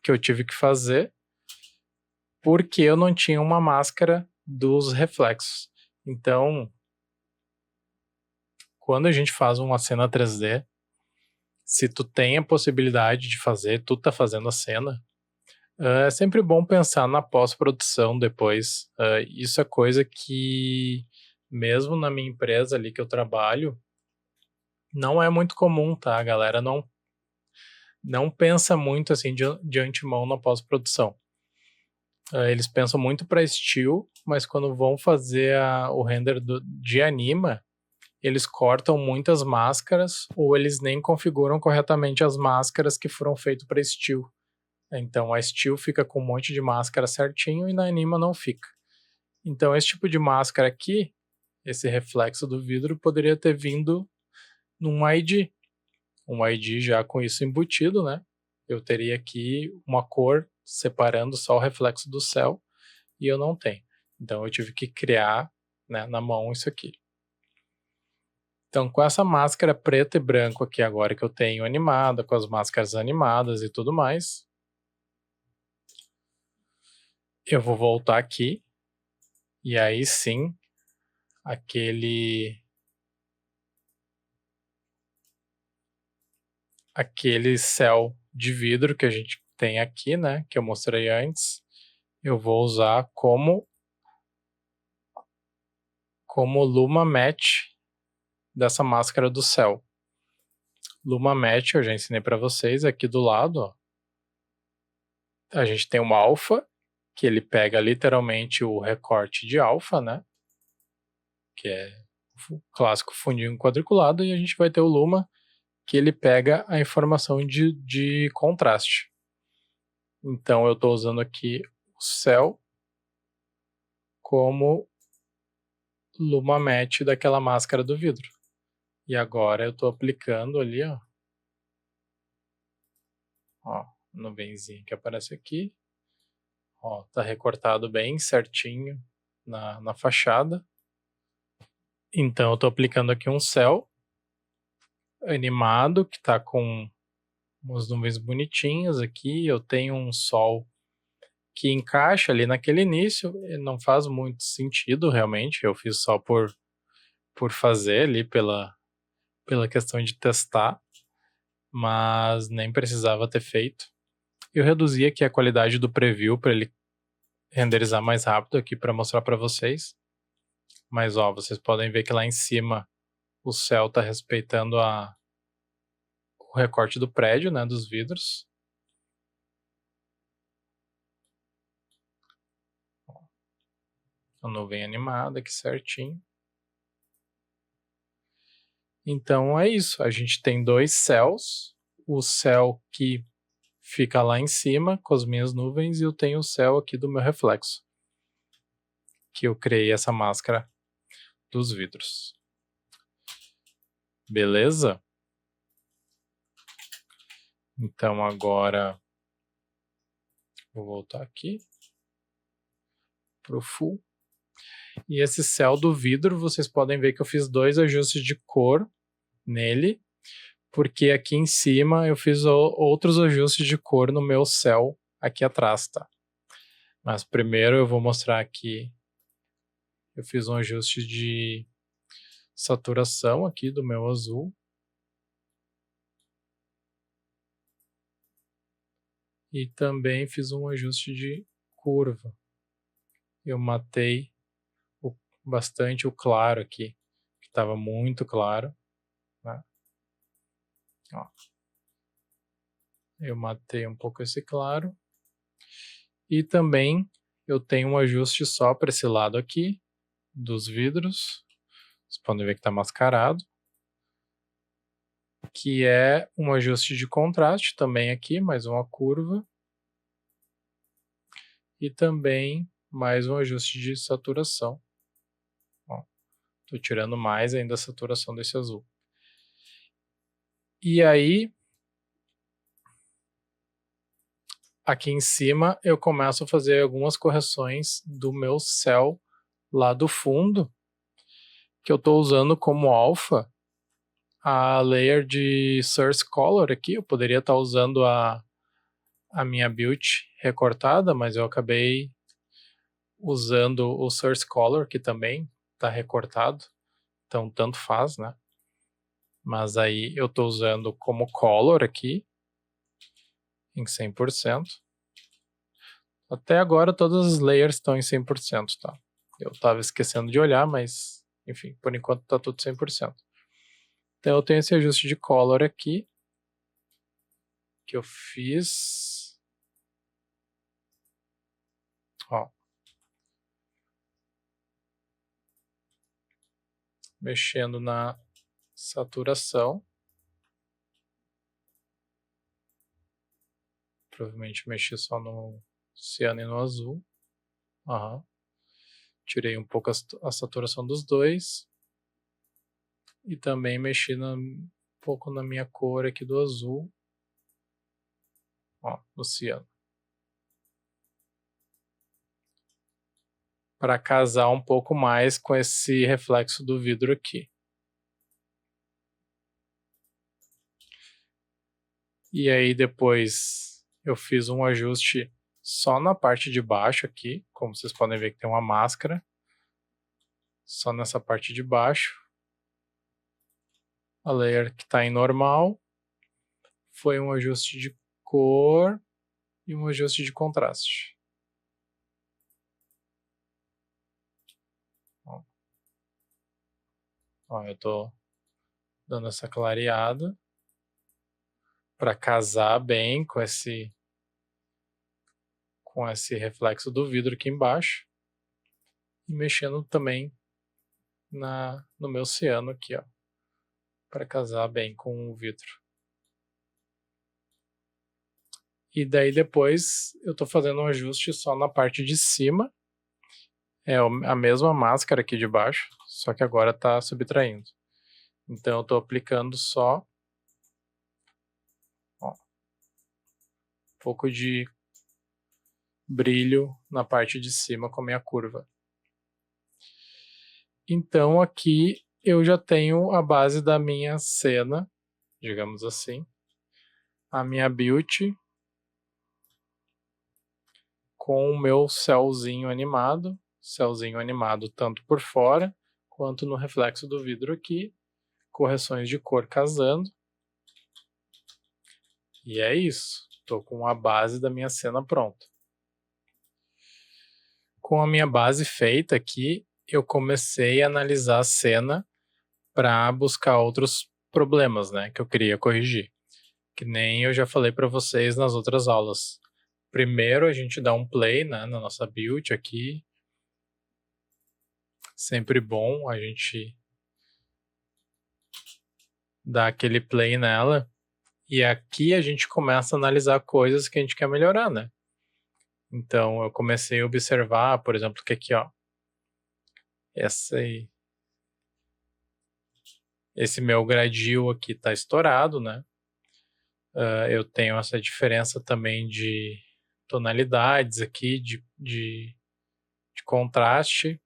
eu tive que fazer, porque eu não tinha uma máscara dos reflexos. Então, quando a gente faz uma cena 3D, se tu tem a possibilidade de fazer, tu tá fazendo a cena, é sempre bom pensar na pós-produção depois. Isso é coisa que, mesmo na minha empresa ali que eu trabalho, não é muito comum, tá? A galera não pensa muito assim de antemão na pós-produção. Eles pensam muito para still, mas quando vão fazer o render de anima, eles cortam muitas máscaras ou eles nem configuram corretamente as máscaras que foram feitas para still. Então a still fica com um monte de máscara certinho e na anima não fica. Então esse tipo de máscara aqui, esse reflexo do vidro, poderia ter vindo num ID. Um ID já com isso embutido, né? Eu teria aqui uma cor separando só o reflexo do céu e eu não tenho. Então eu tive que criar, né, na mão isso aqui. Então com essa máscara preto e branco aqui agora que eu tenho animada, com as máscaras animadas e tudo mais, eu vou voltar aqui e aí sim aquele céu de vidro que a gente tem aqui, né, que eu mostrei antes, eu vou usar como Luma Match dessa máscara do céu. Luma Match eu já ensinei para vocês aqui do lado, ó. A gente tem um alfa, que ele pega literalmente o recorte de alfa, né, que é o clássico fundinho quadriculado, e a gente vai ter o Luma, que ele pega a informação de contraste. Então eu estou usando aqui o céu como Luma Match daquela máscara do vidro. E agora eu estou aplicando ali, ó, nuvenzinha que aparece aqui. Ó, tá recortado bem certinho na fachada. Então eu estou aplicando aqui um céu animado que está com umas nuvens bonitinhas aqui. Eu tenho um sol que encaixa ali naquele início. Não faz muito sentido realmente. Eu fiz só por fazer ali pela questão de testar, mas nem precisava ter feito. Eu reduzi aqui a qualidade do preview para ele renderizar mais rápido aqui para mostrar para vocês. Mas ó, vocês podem ver que lá em cima o céu está respeitando o recorte do prédio, né, dos vidros. A nuvem animada aqui certinho. Então é isso, a gente tem dois céus, o céu que fica lá em cima com as minhas nuvens e eu tenho o céu aqui do meu reflexo, que eu criei essa máscara dos vidros. Beleza? Então agora vou voltar aqui pro full. E esse céu do vidro, vocês podem ver que eu fiz 2 ajustes de cor nele, porque aqui em cima eu fiz outros ajustes de cor no meu céu aqui atrás, tá? Mas primeiro eu vou mostrar aqui, eu fiz um ajuste de saturação aqui do meu azul. E também fiz um ajuste de curva. Eu matei bastante o claro aqui, que estava muito claro, né? Ó. Eu matei um pouco esse claro. E também eu tenho um ajuste só para esse lado aqui, dos vidros. Vocês podem ver que está mascarado. que é um ajuste de contraste também aqui, mais uma curva. E também mais um ajuste de saturação. Estou tirando mais ainda a saturação desse azul. E aí, aqui em cima, eu começo a fazer algumas correções do meu céu lá do fundo, que eu estou usando como alfa a layer de Source Color aqui. Eu poderia estar usando a minha build recortada, mas eu acabei usando o Source Color, que também está recortado. Então, tanto faz, né? Mas aí eu estou usando como Color aqui, em 100%. Até agora todas as layers estão em 100%, tá? Eu estava esquecendo de olhar, mas, enfim, por enquanto está tudo 100%. Então eu tenho esse ajuste de Color aqui, que eu fiz. Ó. Mexendo na saturação. Provavelmente mexi só no ciano e no azul. Uhum. Tirei um pouco a saturação dos dois. E também mexi um pouco na minha cor aqui do azul. Ó, no ciano. Para casar um pouco mais com esse reflexo do vidro aqui. E aí depois eu fiz um ajuste só na parte de baixo aqui, como vocês podem ver que tem uma máscara. Só nessa parte de baixo. A layer que está em normal. Foi um ajuste de cor e um ajuste de contraste. Ó, eu estou dando essa clareada para casar bem com esse reflexo do vidro aqui embaixo. E mexendo também no meu ciano aqui, ó, para casar bem com o vidro. E daí depois eu estou fazendo um ajuste só na parte de cima. É a mesma máscara aqui de baixo, só que agora está subtraindo. Então eu estou aplicando só um pouco de brilho na parte de cima com a minha curva. Então aqui eu já tenho a base da minha cena, digamos assim. A minha build com o meu céuzinho animado. Céuzinho animado tanto por fora quanto no reflexo do vidro aqui. Correções de cor casando. E é isso. Estou com a base da minha cena pronta. Com a minha base feita aqui, eu comecei a analisar a cena para buscar outros problemas, né, que eu queria corrigir. Que nem eu já falei para vocês nas outras aulas. Primeiro a gente dá um play, né, na nossa build aqui. Sempre bom a gente dar aquele play nela. E aqui a gente começa a analisar coisas que a gente quer melhorar, né? Então eu comecei a observar, por exemplo, que aqui, ó, esse meu gradil aqui tá estourado, né? Eu tenho essa diferença também de tonalidades aqui, de contraste.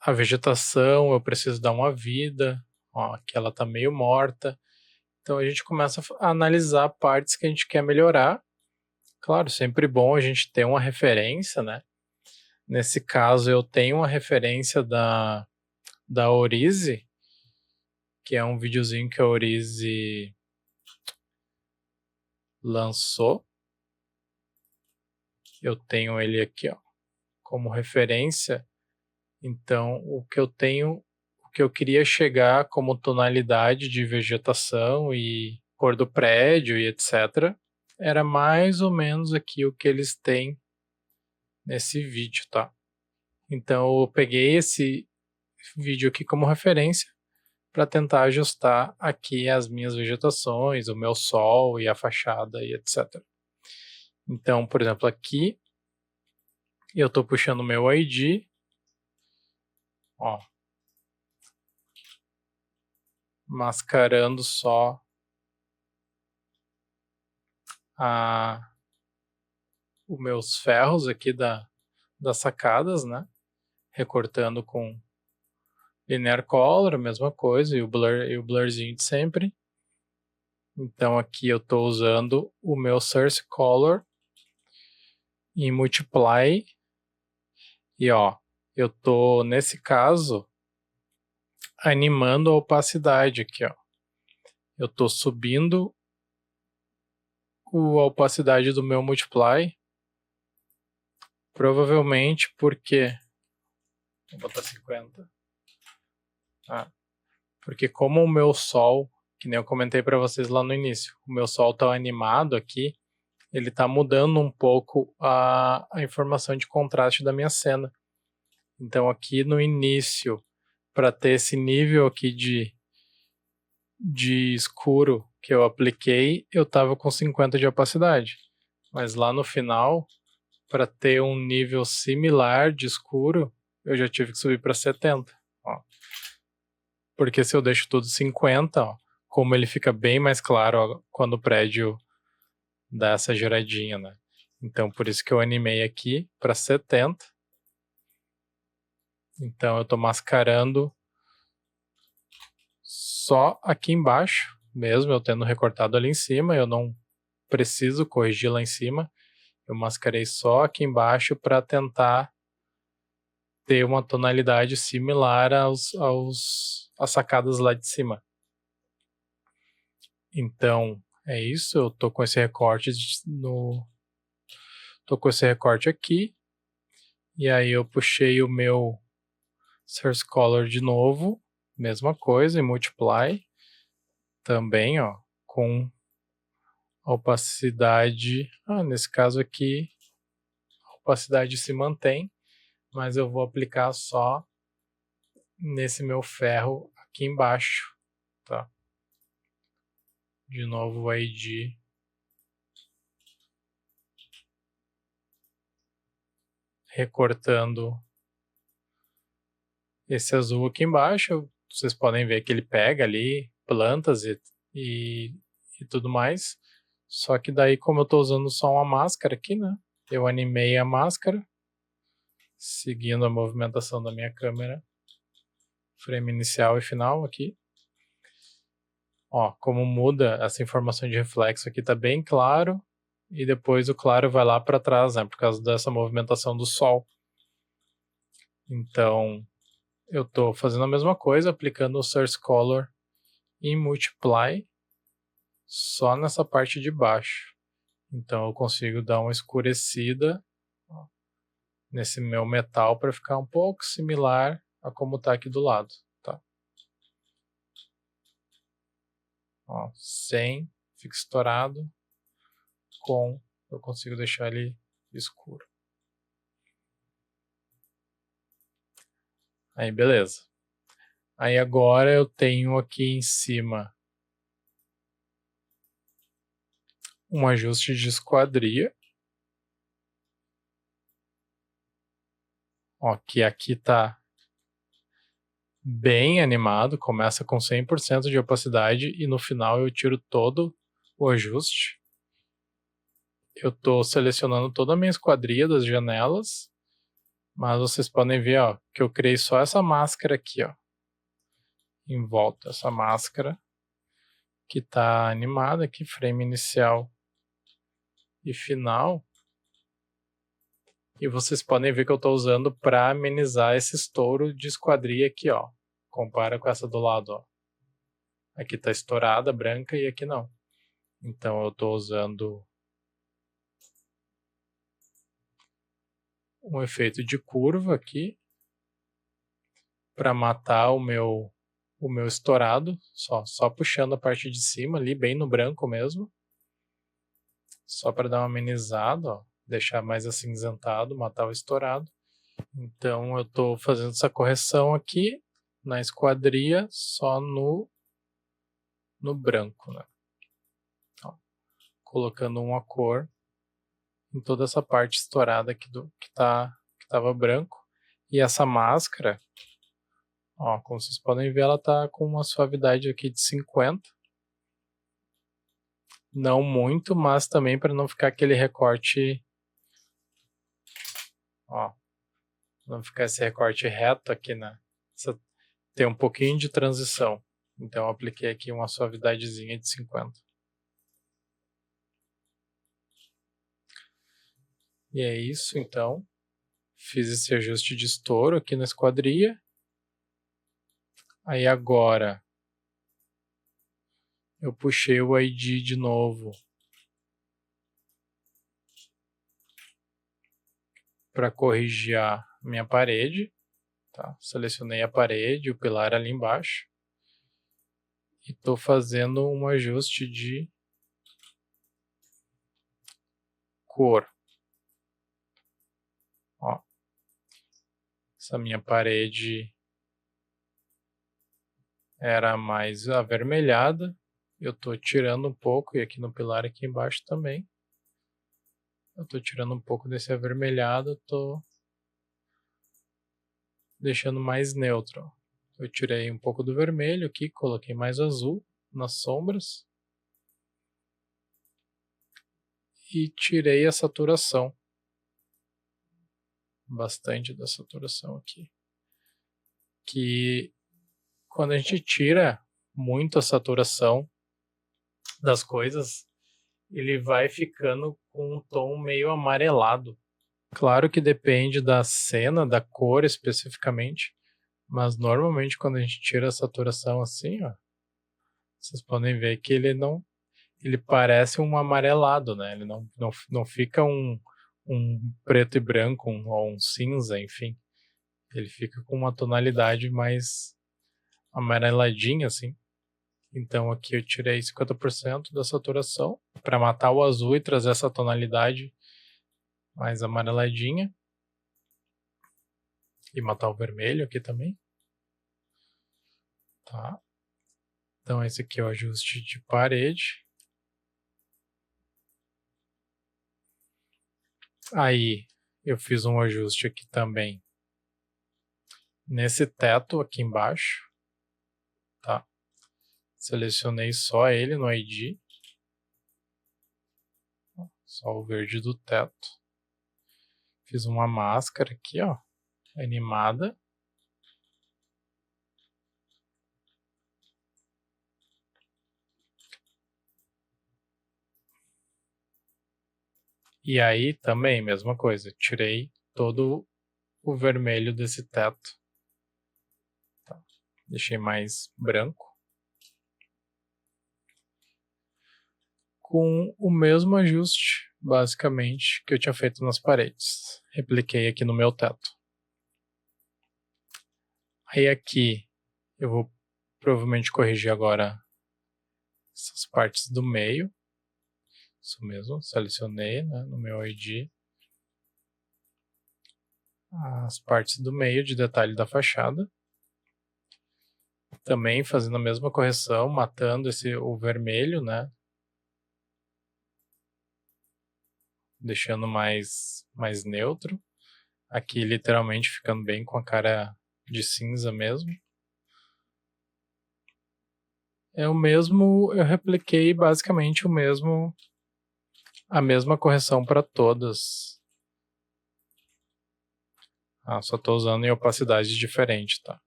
A vegetação eu preciso dar uma vida, ó, aqui ela tá meio morta. Então a gente começa a analisar partes que a gente quer melhorar. Claro, sempre bom a gente ter uma referência, né? Nesse caso eu tenho uma referência da Orize, que é um videozinho que a Orize lançou. Eu tenho ele aqui, ó, como referência. Então, o que eu queria chegar como tonalidade de vegetação e cor do prédio e etc, era mais ou menos aqui o que eles têm nesse vídeo, tá? Então, eu peguei esse vídeo aqui como referência para tentar ajustar aqui as minhas vegetações, o meu sol e a fachada e etc. Então, por exemplo, aqui eu estou puxando o meu ID, ó, mascarando só os meus ferros aqui das sacadas, né? Recortando com Linear Color, a mesma coisa, e o blurzinho de sempre. Então aqui eu estou usando o meu Source Color em Multiply. E ó, eu estou, nesse caso, animando a opacidade aqui, ó. Eu estou subindo a opacidade do meu Multiply. Provavelmente porque... Vou botar 50. Porque como o meu sol, que nem eu comentei para vocês lá no início, o meu sol está animado aqui, ele está mudando um pouco a informação de contraste da minha cena. Então aqui no início, para ter esse nível aqui de escuro que eu apliquei, eu estava com 50 de opacidade. Mas lá no final, para ter um nível similar de escuro, eu já tive que subir para 70. Ó. Porque se eu deixo tudo 50, ó, como ele fica bem mais claro ó, quando o prédio dá essa giradinha, né? Então, por isso que eu animei aqui para 70. Então, eu estou mascarando só aqui embaixo, mesmo eu tendo recortado ali em cima, eu não preciso corrigir lá em cima. Eu mascarei só aqui embaixo para tentar ter uma tonalidade similar às sacadas lá de cima. Então, é isso, eu tô com esse recorte tô com esse recorte aqui. E aí eu puxei o meu Source Color de novo, mesma coisa, em Multiply. Também, ó, com opacidade. Nesse caso aqui, a opacidade se mantém, mas eu vou aplicar só nesse meu ferro aqui embaixo, tá? De novo o ID. Recortando esse azul aqui embaixo, vocês podem ver que ele pega ali plantas e tudo mais. Só que daí, como eu estou usando só uma máscara aqui, né? Eu animei a máscara, seguindo a movimentação da minha câmera. Frame inicial e final aqui. Ó, como muda essa informação de reflexo aqui, tá bem claro. E depois o claro vai lá para trás, né? Por causa dessa movimentação do sol. Então, eu estou fazendo a mesma coisa, aplicando o Source Color em Multiply, só nessa parte de baixo. Então eu consigo dar uma escurecida ó, nesse meu metal para ficar um pouco similar a como está aqui do lado. Tá? Ó, sem, fica estourado, com, eu consigo deixar ele escuro. Aí beleza. Aí agora eu tenho aqui em cima um ajuste de esquadria. Ó, que aqui tá bem animado, começa com 100% de opacidade e no final eu tiro todo o ajuste. Eu estou selecionando toda a minha esquadria das janelas, mas vocês podem ver ó, que eu criei só essa máscara aqui, ó, em volta, essa máscara que está animada aqui, frame inicial e final. E vocês podem ver que eu estou usando para amenizar esse estouro de esquadria aqui, ó. Compara com essa do lado, ó. Aqui está estourada, branca, e aqui não. Então eu estou usando um efeito de curva aqui para matar o meu estourado, só puxando a parte de cima ali, bem no branco mesmo. Só para dar uma amenizada, ó, deixar mais acinzentado, matar o estourado. Então eu estou fazendo essa correção aqui na esquadria só no branco, né? Então, colocando uma cor em toda essa parte estourada aqui que tava branco. E essa máscara, ó, como vocês podem ver, ela tá com uma suavidade aqui de 50. Não muito, mas também para não ficar aquele recorte, ó, não ficar esse recorte reto aqui, né? Tem um pouquinho de transição. Então eu apliquei aqui uma suavidadezinha de 50. E é isso, então. Fiz esse ajuste de estouro aqui na esquadria. Aí agora eu puxei o ID de novo para corrigir a minha parede. Tá? Selecionei a parede, o pilar ali embaixo. E estou fazendo um ajuste de cor. Ó, essa minha parede era mais avermelhada. Eu estou tirando um pouco, e aqui no pilar aqui embaixo também. Eu estou tirando um pouco desse avermelhado, estou deixando mais neutro. Eu tirei um pouco do vermelho aqui, coloquei mais azul nas sombras. E tirei a saturação. Bastante da saturação aqui. Que quando a gente tira muito a saturação das coisas, ele vai ficando com um tom meio amarelado. Claro que depende da cena, da cor especificamente, mas normalmente quando a gente tira a saturação assim, ó, vocês podem ver que ele parece um amarelado, né? Ele não fica um preto e branco, ou um cinza, enfim. Ele fica com uma tonalidade mais amareladinha, assim. Então aqui eu tirei 50% da saturação para matar o azul e trazer essa tonalidade mais amareladinha. E matar o vermelho aqui também. Tá. Então esse aqui é o ajuste de parede. Aí eu fiz um ajuste aqui também nesse teto aqui embaixo. Tá. Selecionei só ele no ID. Só o verde do teto. Fiz uma máscara aqui, ó, animada. E aí também, mesma coisa, tirei todo o vermelho desse teto. Tá. Deixei mais branco. Com o mesmo ajuste, basicamente, que eu tinha feito nas paredes. Repliquei aqui no meu teto. Aí aqui eu vou provavelmente corrigir agora essas partes do meio. Isso mesmo, selecionei, né, no meu ID as partes do meio de detalhe da fachada. Também fazendo a mesma correção, matando o vermelho, né? Deixando mais neutro. Aqui literalmente ficando bem com a cara de cinza mesmo. É o mesmo, eu repliquei basicamente a mesma correção para todas. Só estou usando em opacidade diferente, tá?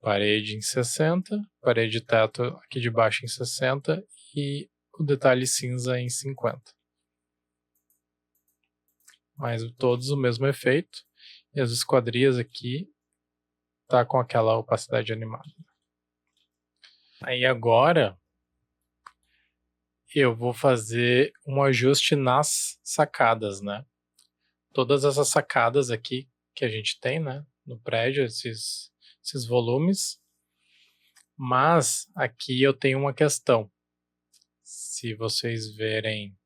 Parede em 60, parede de teto aqui de baixo em 60 e o detalhe cinza em 50. Mas todos o mesmo efeito. E as esquadrias aqui tá com aquela opacidade animada. Aí agora eu vou fazer um ajuste nas sacadas, né? Todas essas sacadas aqui que a gente tem, né, no prédio, esses volumes. Mas aqui eu tenho uma questão. Se vocês verem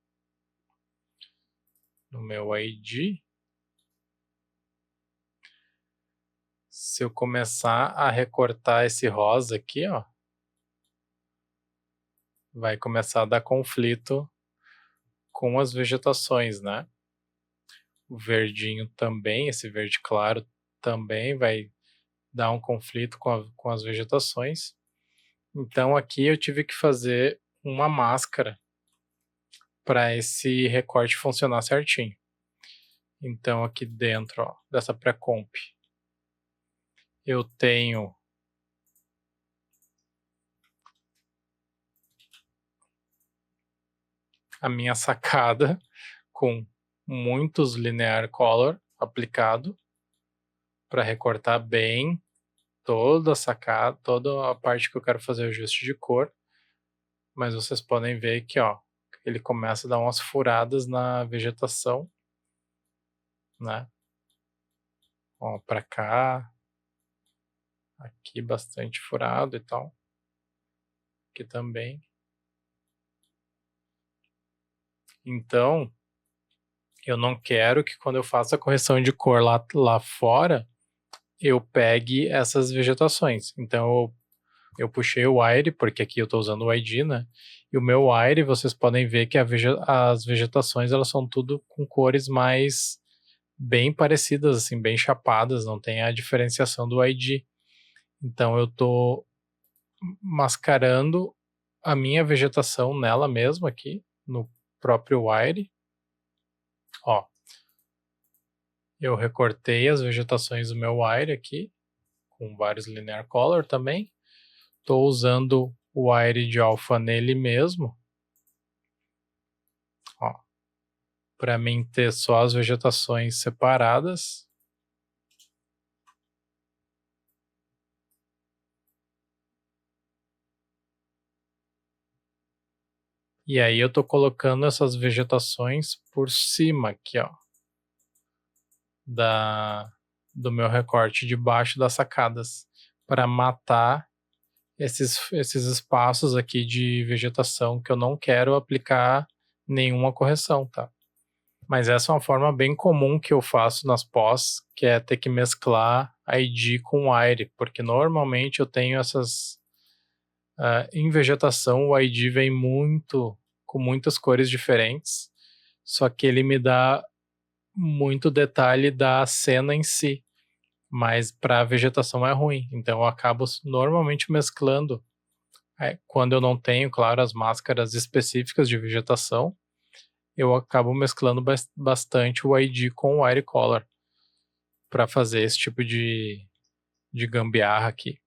no meu ID, Se eu começar a recortar esse rosa aqui, ó, vai começar a dar conflito com as vegetações, né? O verdinho também, esse verde claro também vai dar um conflito com as vegetações. Então aqui eu tive que fazer uma máscara para esse recorte funcionar certinho. Então aqui dentro, ó, dessa pré-comp, eu tenho a minha sacada com muitos linear color aplicado para recortar bem toda a sacada, toda a parte que eu quero fazer ajuste de cor. Mas vocês podem ver que, ó, ele começa a dar umas furadas na vegetação, né? Ó, para cá, aqui bastante furado e tal. Aqui também. Então, eu não quero que quando eu faça a correção de cor lá fora, eu pegue essas vegetações. Então, eu puxei o wire, porque aqui eu estou usando o ID, né? E o meu wire, vocês podem ver que as vegetações, elas são tudo com cores mais bem parecidas, assim, bem chapadas, não tem a diferenciação do ID. Então, eu estou mascarando a minha vegetação nela mesma aqui, no próprio wire. Ó, eu recortei as vegetações do meu wire aqui, com vários linear color também. Estou usando o wire de alpha nele mesmo, ó, para mim ter só as vegetações separadas. E aí eu estou colocando essas vegetações por cima aqui, ó, do meu recorte debaixo das sacadas, para matar esses espaços aqui de vegetação que eu não quero aplicar nenhuma correção, tá? Mas essa é uma forma bem comum que eu faço nas pós, que é ter que mesclar ID com wire, porque normalmente eu tenho essas... em vegetação o ID vem com muitas cores diferentes, só que ele me dá muito detalhe da cena em si, mas para a vegetação é ruim, então eu acabo normalmente mesclando, quando eu não tenho, claro, as máscaras específicas de vegetação, eu acabo mesclando bastante o ID com o Wire Color para fazer esse tipo de gambiarra aqui,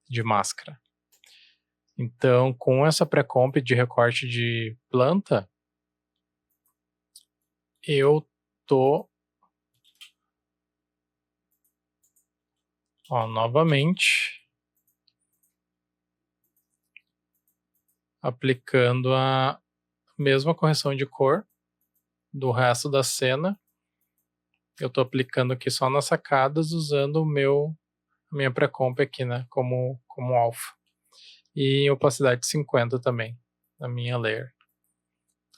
de máscara. Então, com essa pré-comp de recorte de planta, eu tô, ó, novamente aplicando a mesma correção de cor do resto da cena. Eu estou aplicando aqui só nas sacadas, usando a minha pré-comp aqui, né, como alfa. E em opacidade 50 também, na minha layer.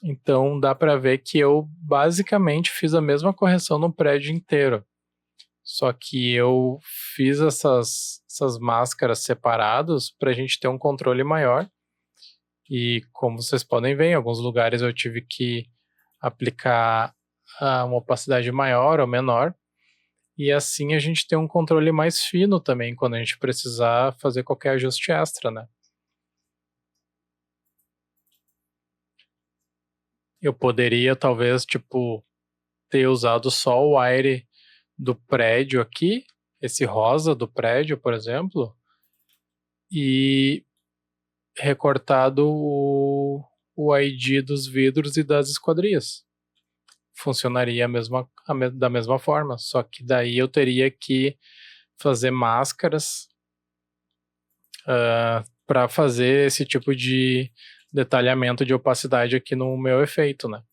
Então dá para ver que eu basicamente fiz a mesma correção no prédio inteiro. Só que eu fiz essas máscaras separadas para a gente ter um controle maior. E como vocês podem ver, em alguns lugares eu tive que aplicar uma opacidade maior ou menor. E assim a gente tem um controle mais fino também quando a gente precisar fazer qualquer ajuste extra, né? Eu poderia talvez, tipo, ter usado só o wire do prédio aqui, esse rosa do prédio, por exemplo, e recortado o ID dos vidros e das esquadrias. Funcionaria da mesma forma, só que daí eu teria que fazer máscaras para fazer esse tipo de detalhamento de opacidade aqui no meu efeito, né?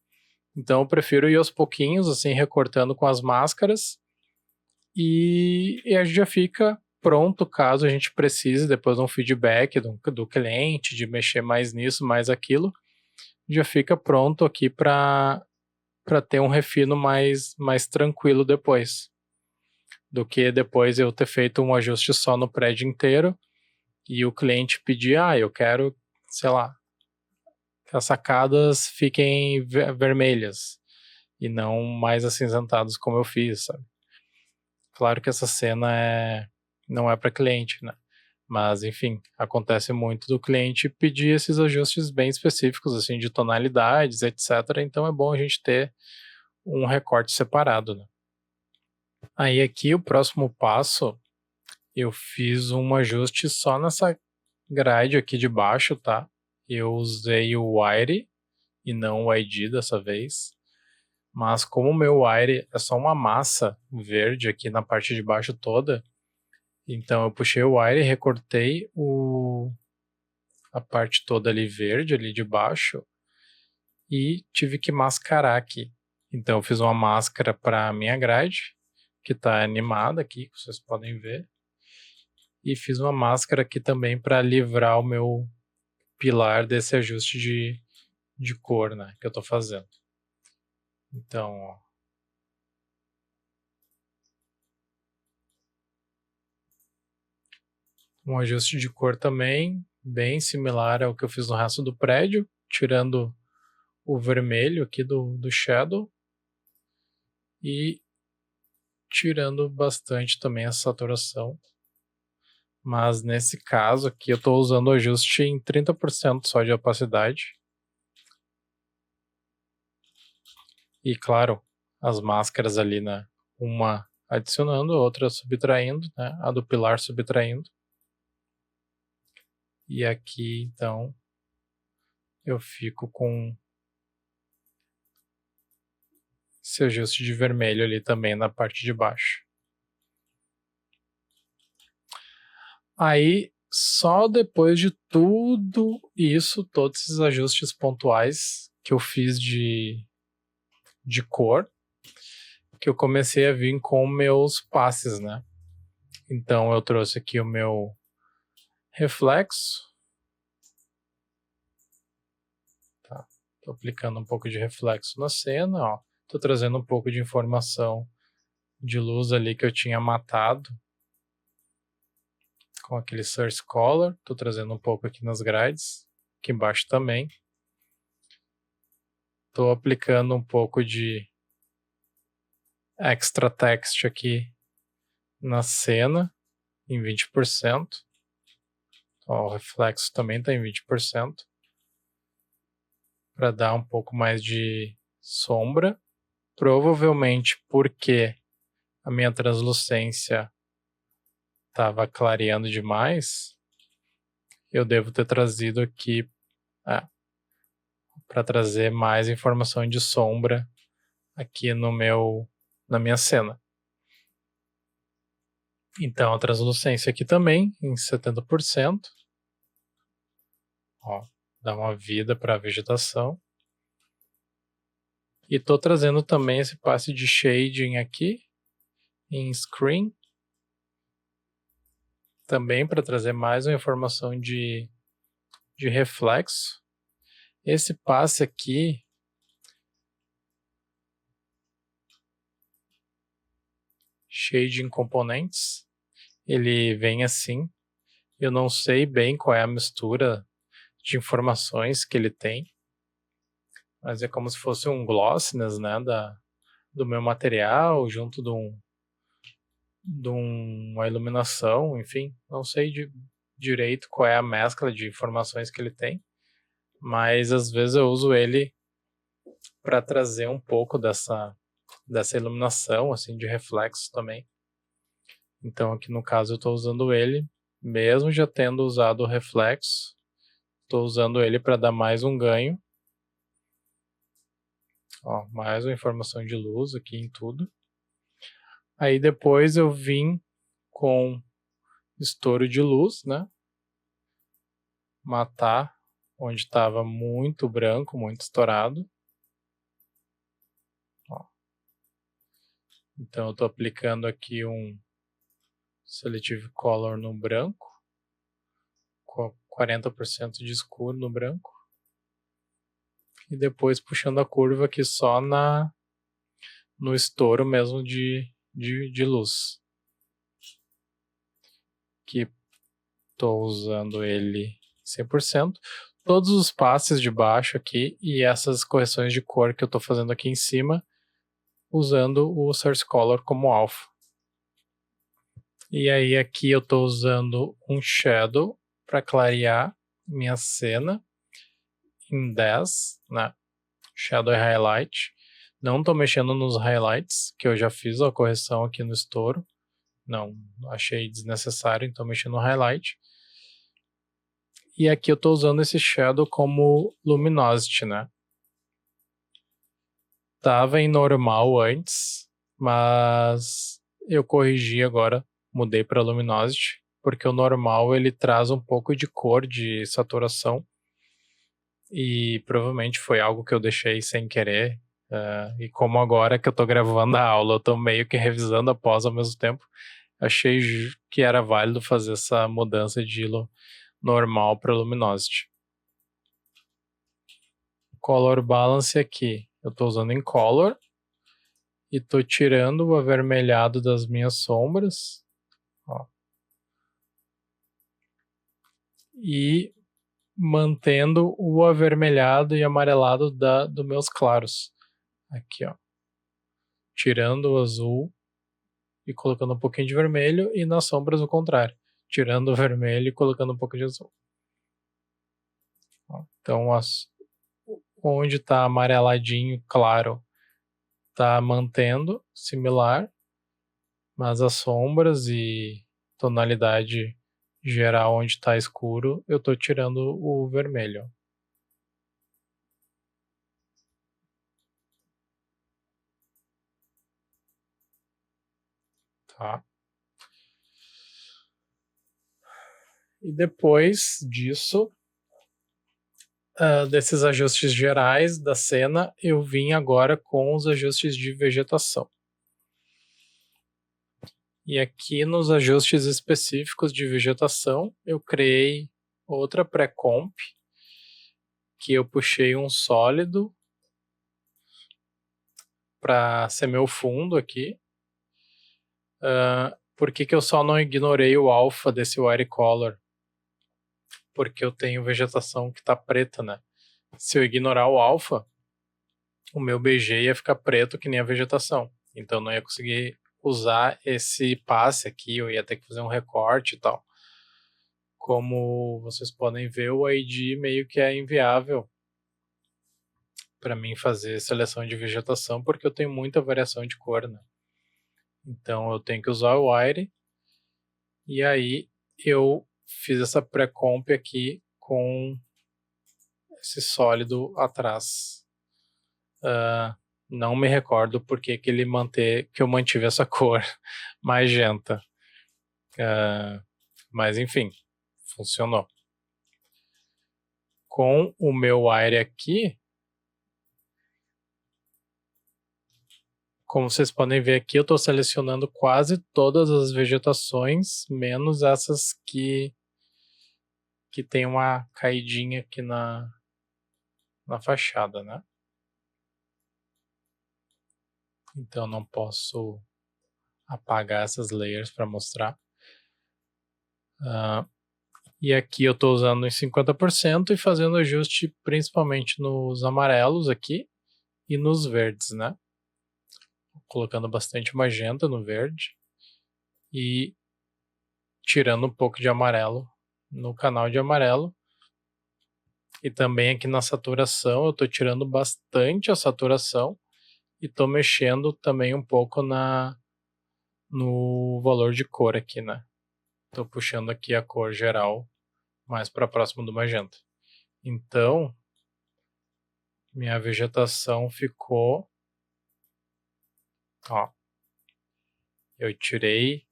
Então eu prefiro ir aos pouquinhos, assim, recortando com as máscaras, e a gente já fica pronto caso a gente precise depois de um feedback do cliente, de mexer mais nisso, mais aquilo, já fica pronto aqui para ter um refino mais tranquilo depois. do que depois eu ter feito um ajuste só no prédio inteiro e o cliente pedir, eu quero, sei lá, que as sacadas fiquem vermelhas e não mais acinzentadas como eu fiz, sabe? Claro que essa cena não é para cliente, né? Mas, enfim, acontece muito do cliente pedir esses ajustes bem específicos, assim, de tonalidades, etc. Então é bom a gente ter um recorte separado, né? Aí aqui o próximo passo, eu fiz um ajuste só nessa grade aqui de baixo, tá? Eu usei o Wire e não o ID dessa vez. Mas como o meu Wire é só uma massa verde aqui na parte de baixo toda, então eu puxei o Wire e recortei a parte toda ali verde, ali de baixo, e tive que mascarar aqui. Então eu fiz uma máscara para a minha grade, que está animada aqui, que vocês podem ver. E fiz uma máscara aqui também para livrar o meu pilar desse ajuste de cor, né, que eu estou fazendo. Então, ó, um ajuste de cor também, bem similar ao que eu fiz no resto do prédio, tirando o vermelho aqui do shadow e tirando bastante também a saturação. Mas nesse caso aqui eu estou usando o ajuste em 30% só de opacidade. E claro, as máscaras ali, né? Uma adicionando, a outra subtraindo, né? A do pilar subtraindo. E aqui, então, eu fico com esse ajuste de vermelho ali também na parte de baixo. Aí, só depois de tudo isso, todos esses ajustes pontuais que eu fiz de cor, que eu comecei a vir com meus passes, né? Então, eu trouxe aqui o meu reflexo. Tá? Tô aplicando um pouco de reflexo na cena, ó. Tô trazendo um pouco de informação de luz ali que eu tinha matado com aquele source color. Tô trazendo um pouco aqui nas grades, aqui embaixo também. Tô aplicando um pouco de extra text aqui na cena em 20%. Ó, o reflexo também está em 20%. Para dar um pouco mais de sombra. Provavelmente porque a minha translucência estava clareando demais, eu devo ter trazido aqui para trazer mais informação de sombra aqui na minha cena. Então a translucência aqui também em 70%. Ó, dá uma vida para a vegetação. E estou trazendo também esse passe de shading aqui em screen, também para trazer mais uma informação de reflexo. Esse passe aqui, shading components, ele vem assim. Eu não sei bem qual é a mistura de informações que ele tem, mas é como se fosse um glossiness, né, do meu material junto de uma iluminação, enfim, não sei direito qual é a mescla de informações que ele tem, mas às vezes eu uso ele para trazer um pouco dessa iluminação, assim, de reflexo também. Então aqui no caso eu estou usando ele, mesmo já tendo usado o reflexo, estou usando ele para dar mais um ganho. Ó, mais uma informação de luz aqui em tudo. Aí depois eu vim com estouro de luz, né? Matar onde estava muito branco, muito estourado. Ó. Então eu estou aplicando aqui um Selective Color no branco, com 40% de escuro no branco. E depois puxando a curva aqui só no estouro mesmo de luz. que estou usando ele 100%. Todos os passes de baixo aqui e essas correções de cor que eu estou fazendo aqui em cima, usando o Source Color como alfa. E aí aqui eu estou usando um Shadow para clarear minha cena em 10, né? Shadow e Highlight. Não estou mexendo nos highlights, que eu já fiz a correção aqui no estouro. Não, achei desnecessário, então mexi no highlight. E aqui eu estou usando esse Shadow como Luminosity, né? Tava em normal antes, mas eu corrigi agora, mudei para Luminosity, porque o normal ele traz um pouco de cor, de saturação, e provavelmente foi algo que eu deixei sem querer, e como agora que eu tô gravando a aula, eu tô meio que revisando a pós ao mesmo tempo, achei que era válido fazer essa mudança de normal para Luminosity. Color Balance aqui, eu tô usando em Color, e tô tirando o avermelhado das minhas sombras, ó, e mantendo o avermelhado e amarelado dos meus claros. Aqui, ó. Tirando o azul e colocando um pouquinho de vermelho, e nas sombras o contrário. Tirando o vermelho e colocando um pouco de azul. Ó, então, onde está amareladinho claro, está mantendo similar, mas as sombras e tonalidade geral onde está escuro, eu estou tirando o vermelho. Tá? E depois disso, desses ajustes gerais da cena, eu vim agora com os ajustes de vegetação. E aqui nos ajustes específicos de vegetação, eu criei outra pré-comp, que eu puxei um sólido para ser meu fundo aqui. Por que eu só não ignorei o alpha desse Watercolor? Porque eu tenho vegetação que está preta, né? Se eu ignorar o alpha, o meu BG ia ficar preto que nem a vegetação. Então não ia conseguir usar esse passe aqui, eu ia ter que fazer um recorte e tal. Como vocês podem ver, o ID meio que é inviável para mim fazer seleção de vegetação, porque eu tenho muita variação de cor, né? Então eu tenho que usar o Wire, e aí eu fiz essa pré-comp aqui com esse sólido atrás. Não me recordo porque que eu mantive essa cor magenta. Mas enfim, funcionou. Com o meu Wire aqui, como vocês podem ver aqui, eu estou selecionando quase todas as vegetações, menos essas que tem uma caidinha aqui na fachada, né? Então não posso apagar essas layers para mostrar. E aqui eu estou usando em 50% e fazendo ajuste principalmente nos amarelos aqui e nos verdes, né? Colocando bastante magenta no verde e tirando um pouco de amarelo no canal de amarelo. E também aqui na saturação eu estou tirando bastante a saturação e estou mexendo também um pouco no valor de cor aqui, né? Estou puxando aqui a cor geral mais para próximo do magenta. Então, minha vegetação ficou, ó, eu tirei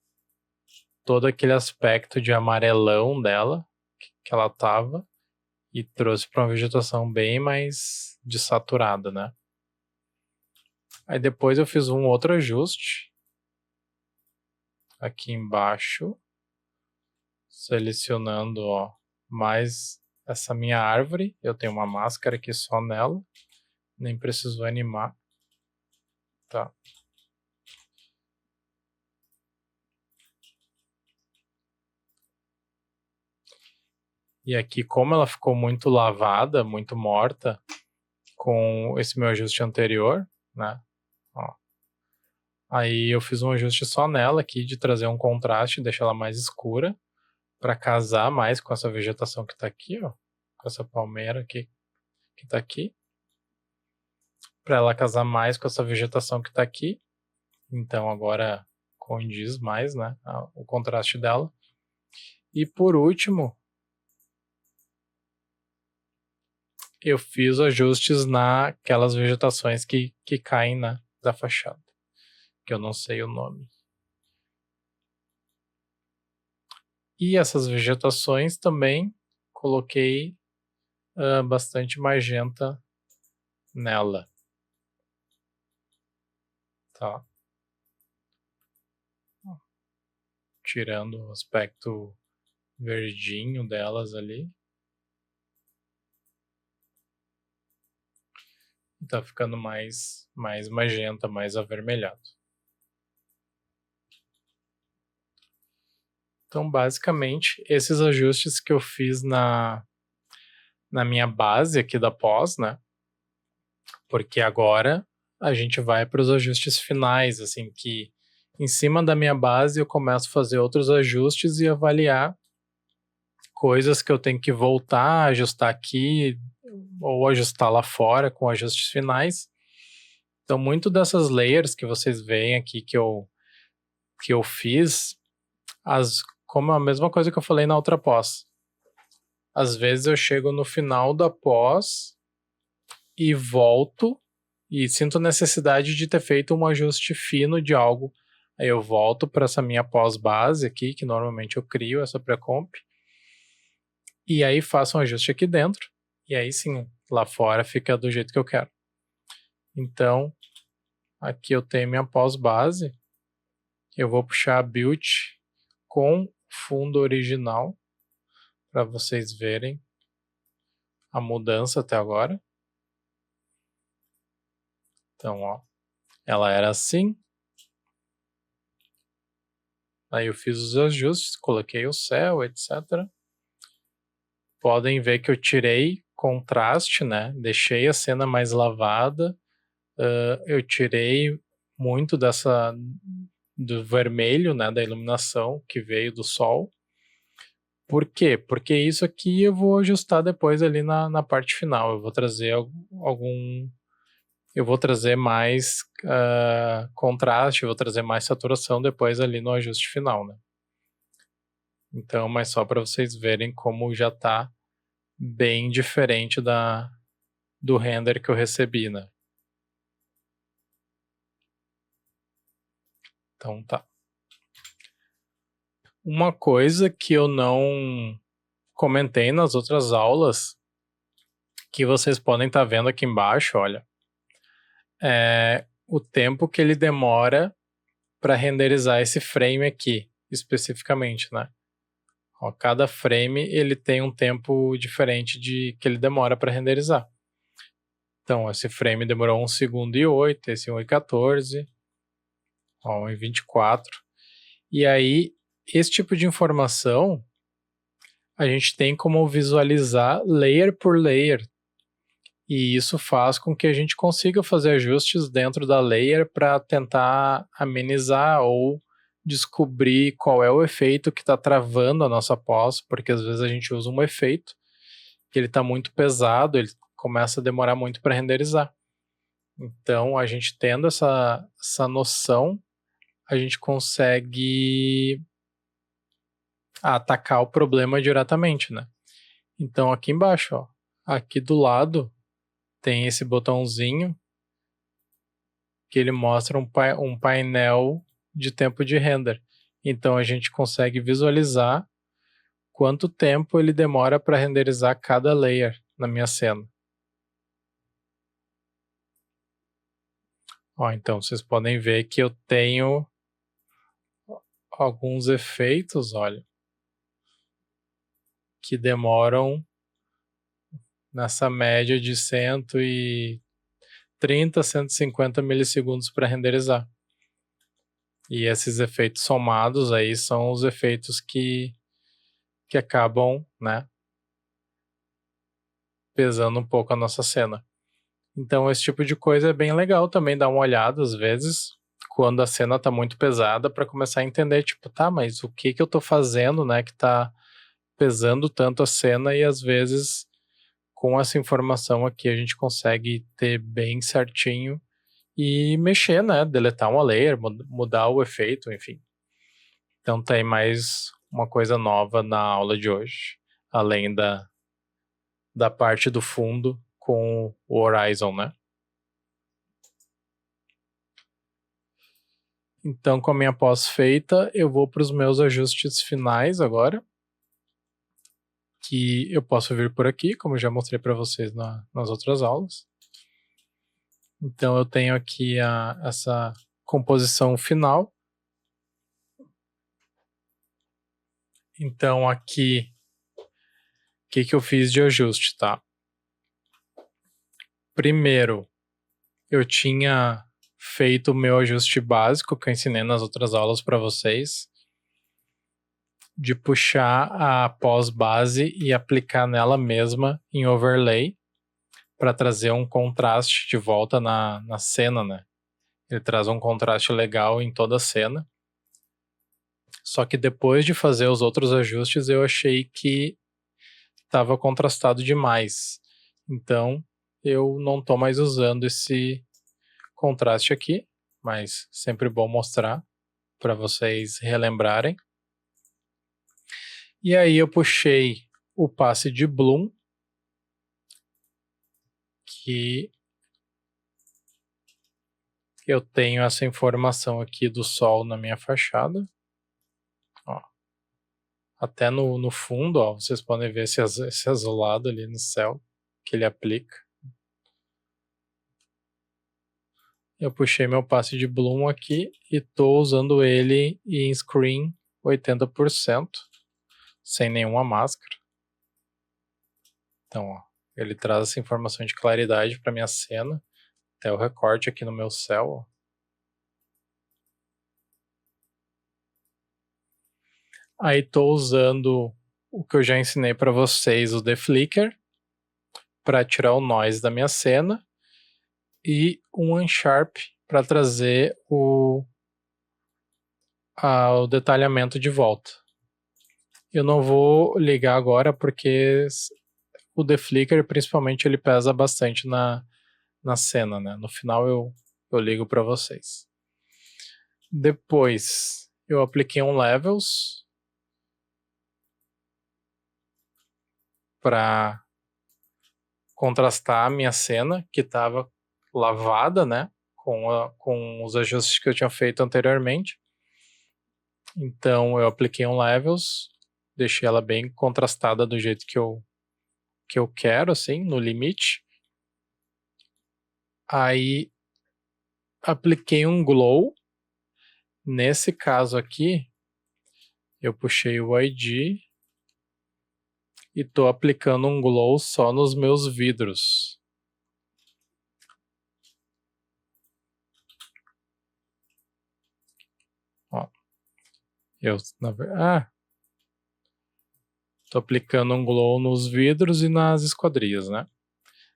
todo aquele aspecto de amarelão dela, que ela tava, e trouxe para uma vegetação bem mais desaturada, né? Aí depois eu fiz um outro ajuste, aqui embaixo, selecionando, ó, mais essa minha árvore. Eu tenho uma máscara aqui só nela, nem preciso animar, tá? E aqui, como ela ficou muito lavada, muito morta, com esse meu ajuste anterior, né? Ó. Aí eu fiz um ajuste só nela aqui, de trazer um contraste, deixar ela mais escura, para casar mais com essa vegetação que tá aqui, ó. Com essa palmeira aqui, que tá aqui. Para ela casar mais com essa vegetação que tá aqui. Então agora condiz mais, né? O contraste dela. E por último, eu fiz ajustes naquelas vegetações que caem da fachada, que eu não sei o nome. E essas vegetações também coloquei bastante magenta nela. Tá? Tirando o aspecto verdinho delas ali. E tá ficando mais magenta, mais avermelhado. Então, basicamente, esses ajustes que eu fiz na minha base aqui da pós, né? Porque agora a gente vai para os ajustes finais, assim, que em cima da minha base eu começo a fazer outros ajustes e avaliar coisas que eu tenho que voltar, ajustar aqui ou ajustar lá fora com ajustes finais. Então, muito dessas layers que vocês veem aqui que eu fiz, como a mesma coisa que eu falei na outra pós. Às vezes eu chego no final da pós e volto e sinto necessidade de ter feito um ajuste fino de algo. Aí eu volto para essa minha pós-base aqui, que normalmente eu crio essa pré-comp, e aí faço um ajuste aqui dentro, e aí sim, lá fora fica do jeito que eu quero. Então, aqui eu tenho minha pós-base, eu vou puxar a build com fundo original, para vocês verem a mudança até agora. Então, ó, ela era assim. Aí eu fiz os ajustes, coloquei o céu, etc. Podem ver que eu tirei contraste, né? Deixei a cena mais lavada. Eu tirei muito do vermelho, né? Da iluminação que veio do sol. Por quê? Porque isso aqui eu vou ajustar depois ali na parte final. Eu vou trazer eu vou trazer mais contraste, eu vou trazer mais saturação depois ali no ajuste final, né? Então, mas só para vocês verem como já está bem diferente do render que eu recebi, né? Então tá. Uma coisa que eu não comentei nas outras aulas, que vocês podem estar vendo aqui embaixo, olha, é o tempo que ele demora para renderizar esse frame aqui, especificamente, né? Ó, cada frame ele tem um tempo diferente que ele demora para renderizar. Então, esse frame demorou 1 segundo e 8, esse 1 e 14, ó, 1 e 24. E aí, esse tipo de informação, a gente tem como visualizar layer por layer. E isso faz com que a gente consiga fazer ajustes dentro da layer para tentar amenizar ou descobrir qual é o efeito que está travando a nossa pós, porque às vezes a gente usa um efeito que ele está muito pesado, ele começa a demorar muito para renderizar. Então, a gente tendo essa noção, a gente consegue atacar o problema diretamente, né? Então, aqui embaixo, ó, aqui do lado, tem esse botãozinho que ele mostra um painel de tempo de render. Então, a gente consegue visualizar quanto tempo ele demora para renderizar cada layer na minha cena. Ó, então, vocês podem ver que eu tenho alguns efeitos, olha, que demoram nessa média de 130, 150 milissegundos para renderizar. E esses efeitos somados aí são os efeitos que acabam, né, pesando um pouco a nossa cena. Então esse tipo de coisa é bem legal também dar uma olhada às vezes, quando a cena tá muito pesada, para começar a entender, tipo, tá, mas o que eu tô fazendo, né, que tá pesando tanto a cena, e às vezes com essa informação aqui a gente consegue ter bem certinho e mexer, né, deletar uma layer, mudar o efeito, enfim. Então tem mais uma coisa nova na aula de hoje, além da parte do fundo com o Horizon, né? Então, com a minha pós feita, eu vou para os meus ajustes finais agora, que eu posso vir por aqui, como eu já mostrei para vocês nas outras aulas. Então, eu tenho aqui essa composição final. Então, aqui, o que eu fiz de ajuste, tá? Primeiro, eu tinha feito o meu ajuste básico que eu ensinei nas outras aulas para vocês, de puxar a pós-base e aplicar nela mesma em overlay para trazer um contraste de volta na cena, né? Ele traz um contraste legal em toda a cena. Só que depois de fazer os outros ajustes, eu achei que estava contrastado demais. Então, eu não estou mais usando esse contraste aqui, mas sempre bom mostrar para vocês relembrarem. E aí eu puxei o passe de Bloom, que eu tenho essa informação aqui do sol na minha fachada. Ó. Até no fundo, ó, vocês podem ver esse azulado ali no céu que ele aplica. Eu puxei meu passe de Bloom aqui e estou usando ele em Screen 80%, sem nenhuma máscara. Então, ó, ele traz essa informação de claridade para minha cena, até o recorte aqui no meu céu. Ó. Aí estou usando o que eu já ensinei para vocês, o Deflicker, para tirar o noise da minha cena, e um Unsharp para trazer o detalhamento de volta. Eu não vou ligar agora porque o Deflicker, principalmente, ele pesa bastante na cena, né? No final eu ligo para vocês. Depois eu apliquei um Levels para contrastar a minha cena, que estava lavada, né? Com os ajustes que eu tinha feito anteriormente. Então eu apliquei um Levels, deixei ela bem contrastada do jeito que eu quero, assim, no limite. Aí apliquei um Glow. Nesse caso aqui, eu puxei o ID e estou aplicando um Glow só nos meus vidros. Ó, tô aplicando um Glow nos vidros e nas esquadrias, né?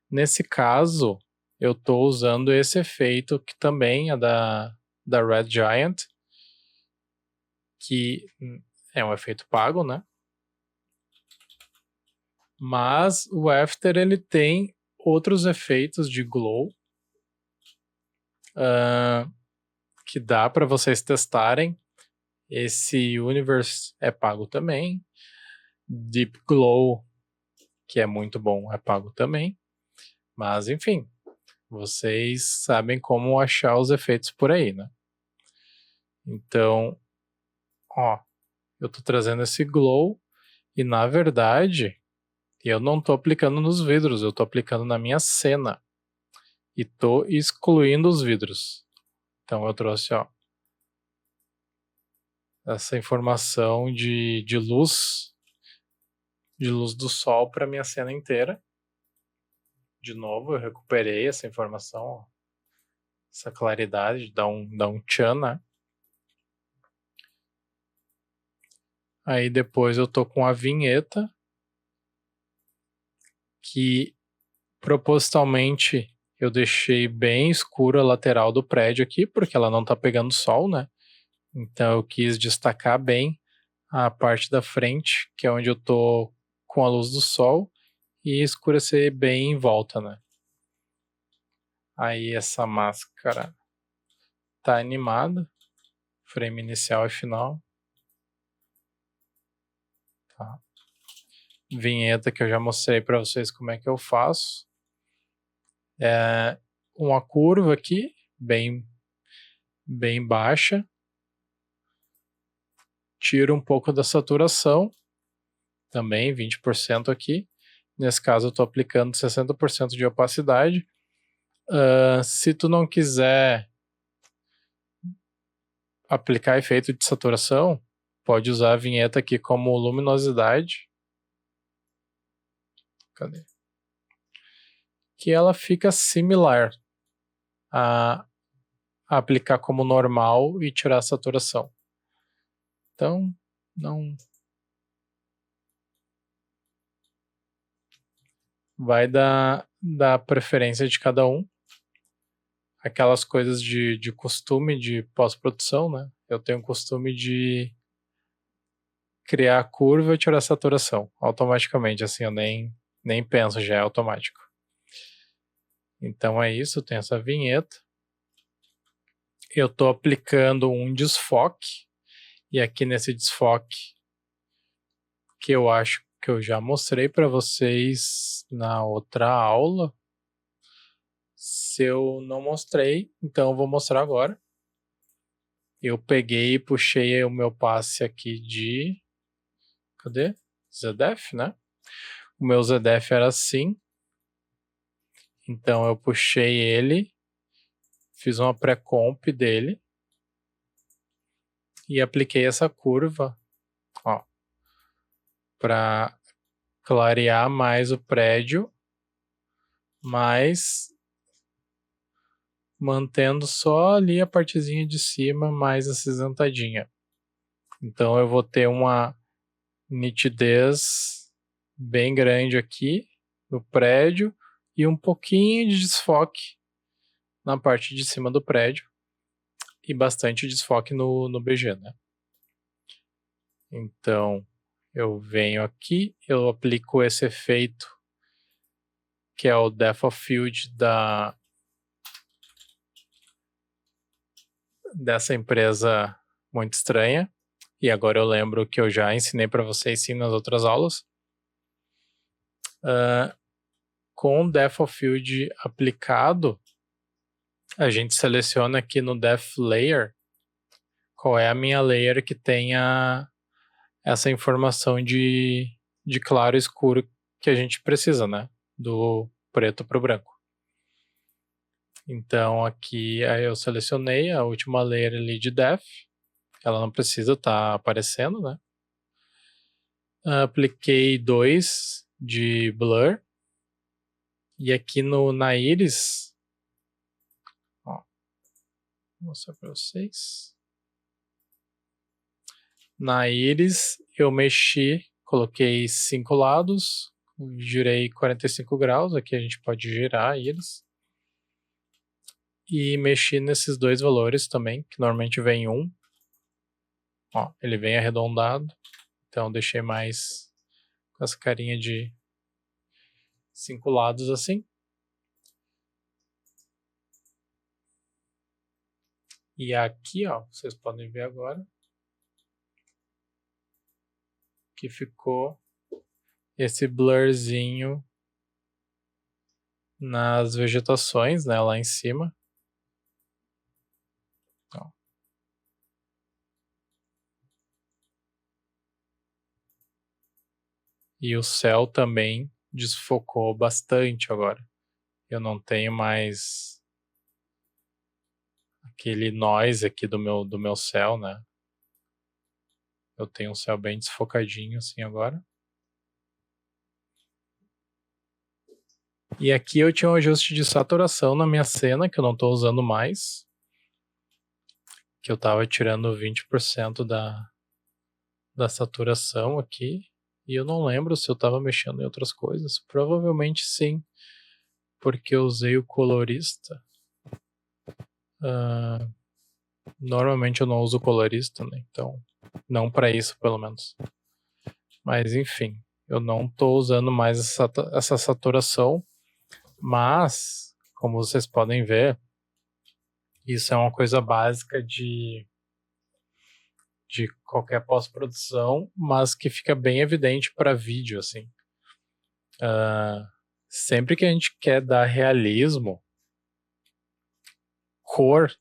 Nesse caso, eu estou usando esse efeito que também é da Red Giant, que é um efeito pago, né? Mas o After ele tem outros efeitos de glow que dá para vocês testarem. Esse Universe é pago também. Deep Glow, que é muito bom, é pago também. Mas enfim, vocês sabem como achar os efeitos por aí, né? Então, ó, eu tô trazendo esse glow e na verdade eu não tô aplicando nos vidros, eu tô aplicando na minha cena e tô excluindo os vidros. Então eu trouxe, ó, essa informação de luz do sol para minha cena inteira. De novo, eu recuperei essa informação, ó, essa claridade, dá um tchan, né? Aí depois eu tô com a vinheta, que Propositalmente, eu deixei bem escura a lateral do prédio aqui, porque ela não tá pegando sol, né? Então eu quis destacar bem a parte da frente, que é onde eu tô com a luz do sol, e escurecer bem em volta, né? Aí essa máscara tá animada, frame inicial e final. Tá. Vinheta que eu já mostrei para vocês como é que eu faço. É uma curva aqui, bem baixa. Tiro um pouco da saturação, também 20% aqui. Nesse caso eu estou aplicando 60% de opacidade. Se tu não quiser aplicar efeito de saturação, pode usar a vinheta aqui como luminosidade. Cadê? Que ela fica similar a aplicar como normal e tirar a saturação. Então, não vai da preferência de cada um. Aquelas coisas de costume de pós-produção, né? Eu tenho o costume de criar a curva e tirar a saturação automaticamente, assim, eu nem penso, já é automático. Então é isso, tem essa vinheta. Eu estou aplicando um desfoque, e aqui nesse desfoque, que eu acho que eu já mostrei para vocês na outra aula. Se eu não mostrei, então eu vou mostrar agora. Eu peguei e puxei o meu passe aqui de... Cadê? ZDF, né? O meu ZDF era assim. Então eu puxei ele, fiz uma pré-comp dele e apliquei essa curva, ó, para clarear mais o prédio, mas mantendo só ali a partezinha de cima mais acinzentadinha. Então eu vou ter uma nitidez bem grande aqui no prédio e um pouquinho de desfoque na parte de cima do prédio e bastante desfoque no BG, né? Então eu venho aqui, eu aplico esse efeito que é o Depth of Field dessa empresa muito estranha, e agora eu lembro que eu já ensinei para vocês sim nas outras aulas. Com o Depth of Field aplicado, a gente seleciona aqui no Depth Layer qual é a minha layer que tenha essa informação de claro e escuro que a gente precisa, né? Do preto para o branco. Então aqui aí eu selecionei a última layer ali de Depth. Ela não precisa estar aparecendo, né? Apliquei 2 de Blur. E aqui na íris, ó, vou mostrar para vocês. Na íris eu mexi, coloquei 5 lados, girei 45 graus, aqui a gente pode girar a íris. E mexi nesses dois valores também, que normalmente vem 1. Ó, ele vem arredondado, então deixei mais com essa carinha de 5 lados assim. E aqui, ó, vocês podem ver agora que ficou esse blurzinho nas vegetações, né, lá em cima. Ó. E o céu também desfocou bastante agora. Eu não tenho mais aquele noise aqui do meu céu, né? Eu tenho um céu bem desfocadinho assim agora. E aqui eu tinha um ajuste de saturação na minha cena, que eu não estou usando mais. Que eu estava tirando 20% da saturação aqui. E eu não lembro se eu estava mexendo em outras coisas. Provavelmente sim. porque eu usei o colorista. Normalmente eu não uso colorista, né? Então, não para isso, pelo menos. Mas, enfim, eu não estou usando mais essa saturação, mas, como vocês podem ver, isso é uma coisa básica de qualquer pós-produção, mas que fica bem evidente para vídeo, assim. Sempre que a gente quer dar realismo, cor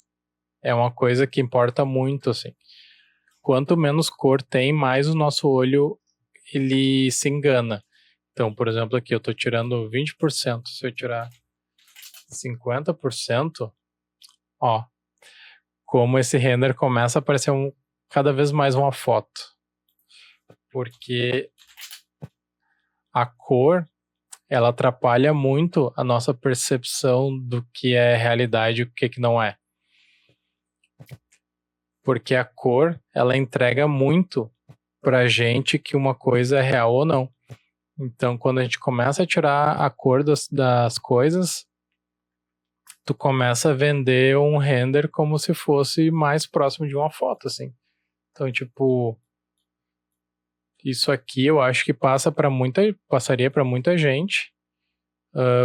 é uma coisa que importa muito, assim. Quanto menos cor tem, mais o nosso olho ele se engana. Então, por exemplo, aqui eu estou tirando 20%. Se eu tirar 50%, ó, como esse render começa a aparecer cada vez mais uma foto. Porque a cor, ela atrapalha muito a nossa percepção do que é realidade e o que não é. Porque a cor, ela entrega muito pra gente que uma coisa é real ou não. Então, quando a gente começa a tirar a cor das coisas, tu começa a vender um render como se fosse mais próximo de uma foto, assim. Então, tipo, isso aqui eu acho que passaria para muita gente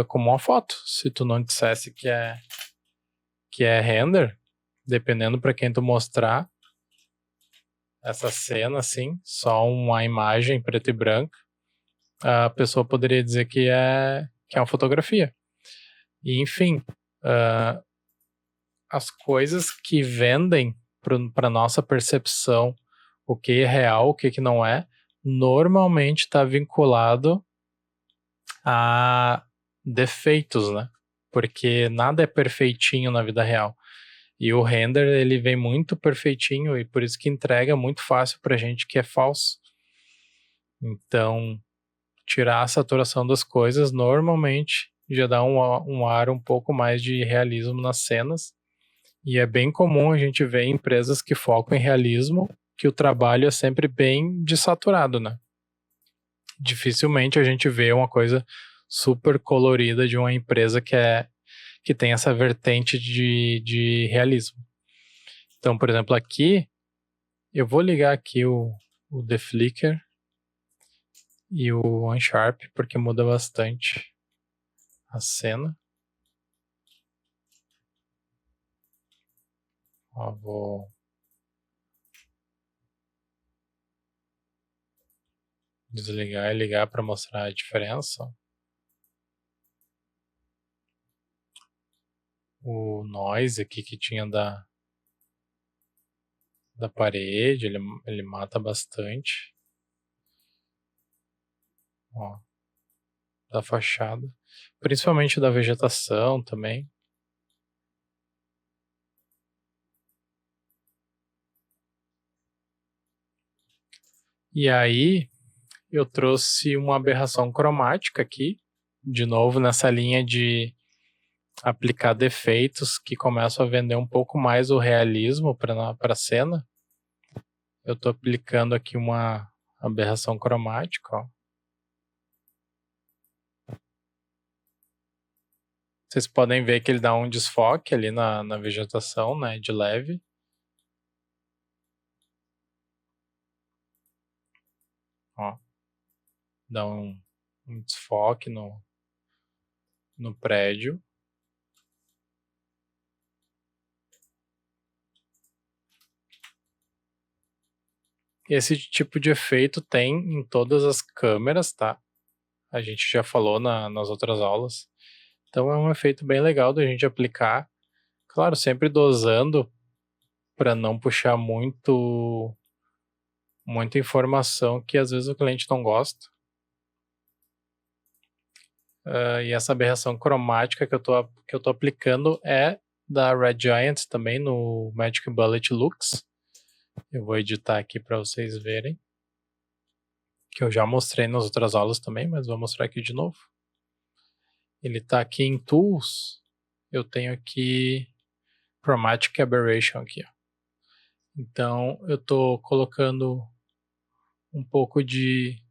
como uma foto. Se tu não dissesse que é render, dependendo para quem tu mostrar essa cena, assim, só uma imagem preto e branco, a pessoa poderia dizer que é uma fotografia. E, enfim, as coisas que vendem para nossa percepção o que é real, o que não é, normalmente está vinculado a defeitos, né? Porque nada é perfeitinho na vida real. E o render, ele vem muito perfeitinho e por isso que entrega muito fácil pra gente que é falso. Então, tirar a saturação das coisas normalmente já dá um ar um pouco mais de realismo nas cenas. E é bem comum a gente ver empresas que focam em realismo que o trabalho é sempre bem desaturado, né? Dificilmente a gente vê uma coisa super colorida de uma empresa que tem essa vertente de realismo. Então, por exemplo, aqui, eu vou ligar aqui o The Flicker e o Unsharp, porque muda bastante a cena. Ó, vou desligar e ligar para mostrar a diferença. O noise aqui que tinha da parede, ele mata bastante. Ó, da fachada. Principalmente da vegetação também. E aí, eu trouxe uma aberração cromática aqui, de novo nessa linha de aplicar defeitos que começam a vender um pouco mais o realismo para a cena. Eu estou aplicando aqui uma aberração cromática. Ó. Vocês podem ver que ele dá um desfoque ali na vegetação, né, de leve. Ó. Dá um desfoque no prédio. Esse tipo de efeito tem em todas as câmeras, tá? A gente já falou nas outras aulas. Então é um efeito bem legal da gente aplicar. Claro, sempre dosando para não puxar muita informação que às vezes o cliente não gosta. E essa aberração cromática que eu tô aplicando é da Red Giant também no Magic Bullet Lux. Eu vou editar aqui para vocês verem. Que eu já mostrei nas outras aulas também, mas vou mostrar aqui de novo. Ele está aqui em Tools. Eu tenho aqui Chromatic Aberration aqui. Ó. Então eu estou colocando um pouco de...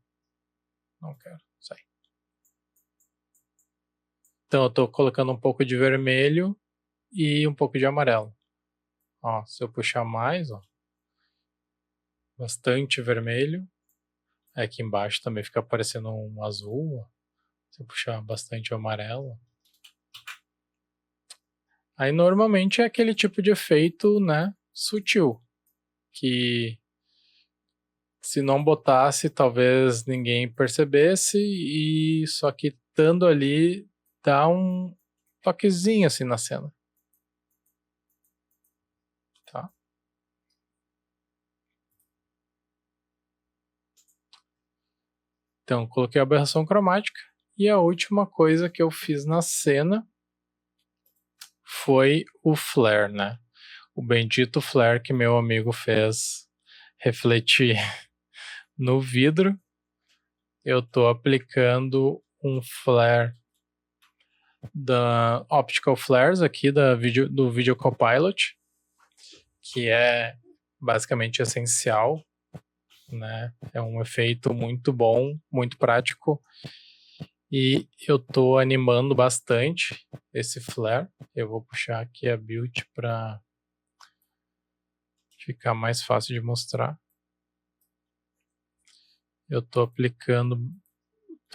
Não quero, sai. Então eu tô colocando um pouco de vermelho e um pouco de amarelo. Ó, se eu puxar mais, ó, bastante vermelho. Aqui embaixo também fica aparecendo um azul, ó. Se eu puxar bastante o amarelo. Aí normalmente é aquele tipo de efeito, né, sutil, que se não botasse talvez ninguém percebesse, e só que estando ali dá um toquezinho assim na cena. Tá? Então coloquei a aberração cromática e a última coisa que eu fiz na cena foi o flare, né? O bendito flare que meu amigo fez refletir no vidro. Eu tô aplicando um flare da Optical Flares aqui do Video Copilot, que é basicamente essencial, né? É um efeito muito bom, muito prático, e eu tô animando bastante esse flare. Eu vou puxar aqui a build para ficar mais fácil de mostrar. Eu tô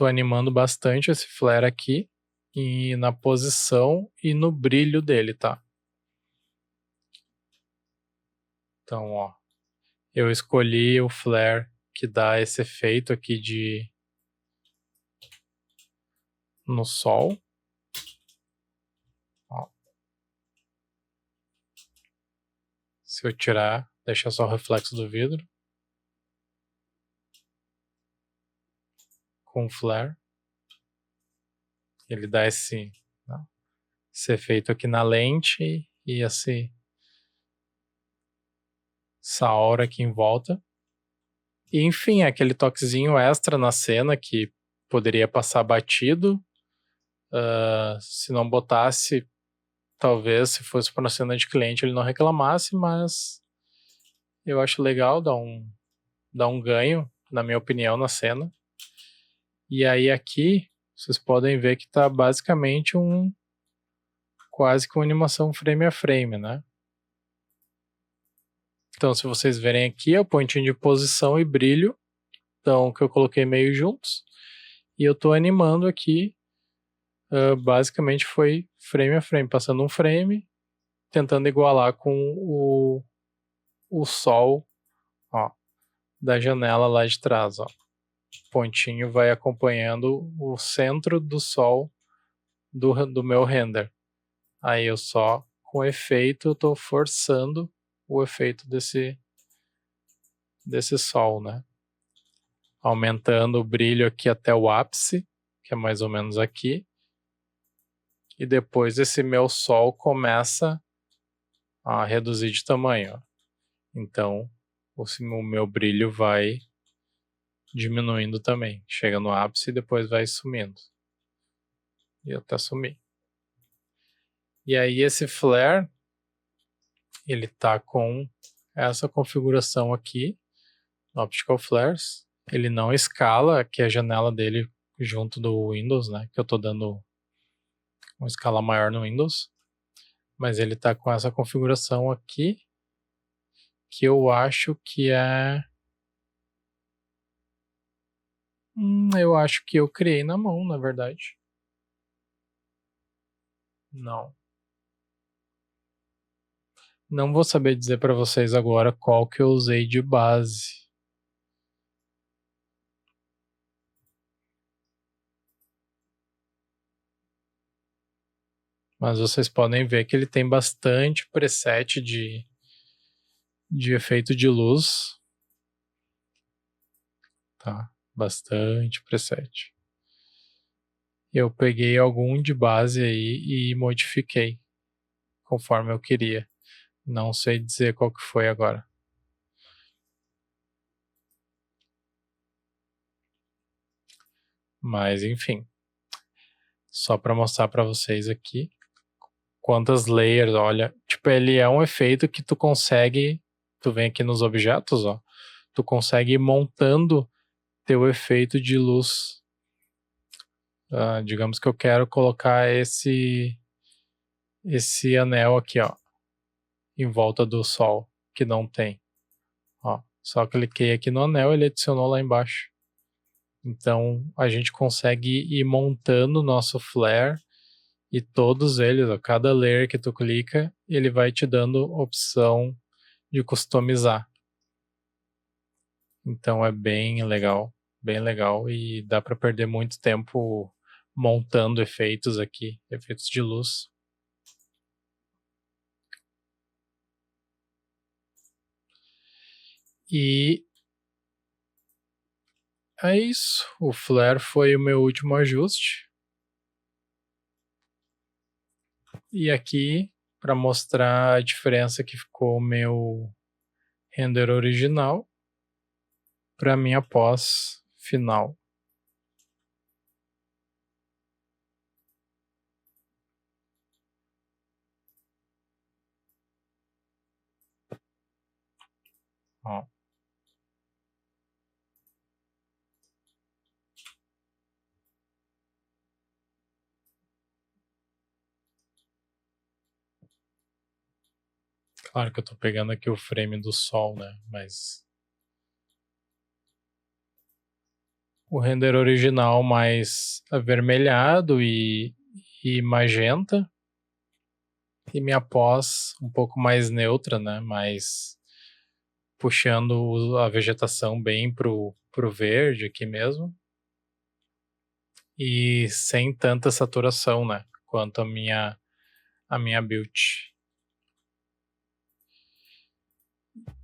animando bastante esse flare aqui, e na posição e no brilho dele, tá? Então, ó, eu escolhi o flare que dá esse efeito aqui no sol. Ó. Se eu tirar, deixar só o reflexo do vidro com o flare, ele dá esse efeito aqui na lente e essa aura aqui em volta. E enfim, aquele toquezinho extra na cena que poderia passar batido. Se não botasse, talvez se fosse para uma cena de cliente ele não reclamasse, mas eu acho legal dar um ganho, na minha opinião, na cena. E aí aqui vocês podem ver que está basicamente quase que uma animação frame a frame, né? Então, se vocês verem aqui, é o pontinho de posição e brilho, então, que eu coloquei meio juntos, e eu estou animando aqui, basicamente foi frame a frame, passando um frame, tentando igualar com o sol, ó, da janela lá de trás, ó. O pontinho vai acompanhando o centro do sol do meu render. Aí eu só, com efeito, eu estou forçando o efeito desse sol, né? Aumentando o brilho aqui até o ápice, que é mais ou menos aqui. E depois esse meu sol começa a reduzir de tamanho, ó. Então, o meu brilho vai diminuindo também. Chega no ápice e depois vai sumindo. E até sumir. E aí esse flare, ele tá com essa configuração aqui, Optical Flares. Ele não escala, aqui é a janela dele junto do Windows, né? Que eu tô dando uma escala maior no Windows. Mas ele tá com essa configuração aqui, que eu acho que é... eu acho que eu criei na mão, na verdade. Não. Não vou saber dizer para vocês agora qual que eu usei de base. Mas vocês podem ver que ele tem bastante preset de efeito de luz. Tá? Bastante preset. Eu peguei algum de base aí e modifiquei conforme eu queria. Não sei dizer qual que foi agora. Mas enfim. Só para mostrar para vocês aqui quantas layers, olha, tipo, ele é um efeito que tu consegue, tu vem aqui nos objetos, ó, tu consegue ir montando teu efeito de luz Digamos que eu quero colocar esse anel aqui, ó, em volta do Sol, que não tem. Ó, só cliquei aqui no anel, ele adicionou lá embaixo. Então, a gente consegue ir montando o nosso flare e todos eles, ó, cada layer que tu clica, ele vai te dando opção de customizar. Então, é bem legal e dá para perder muito tempo montando efeitos aqui, efeitos de luz. E é isso. O flare foi o meu último ajuste. E aqui, para mostrar a diferença que ficou o meu render original para minha pós final. Ó. Claro que eu tô pegando aqui o frame do sol, né? Mas o render original mais avermelhado e magenta. E minha pós um pouco mais neutra, né? Mais puxando a vegetação bem pro verde aqui mesmo. E sem tanta saturação, né? Quanto a minha build.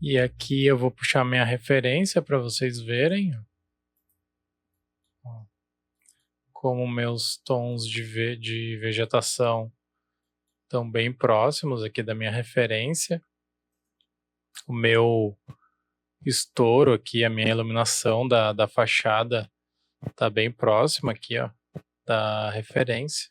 E aqui eu vou puxar minha referência para vocês verem como meus tons de vegetação estão bem próximos aqui da minha referência. O meu estouro aqui, a minha iluminação da fachada está bem próxima aqui, ó, da referência.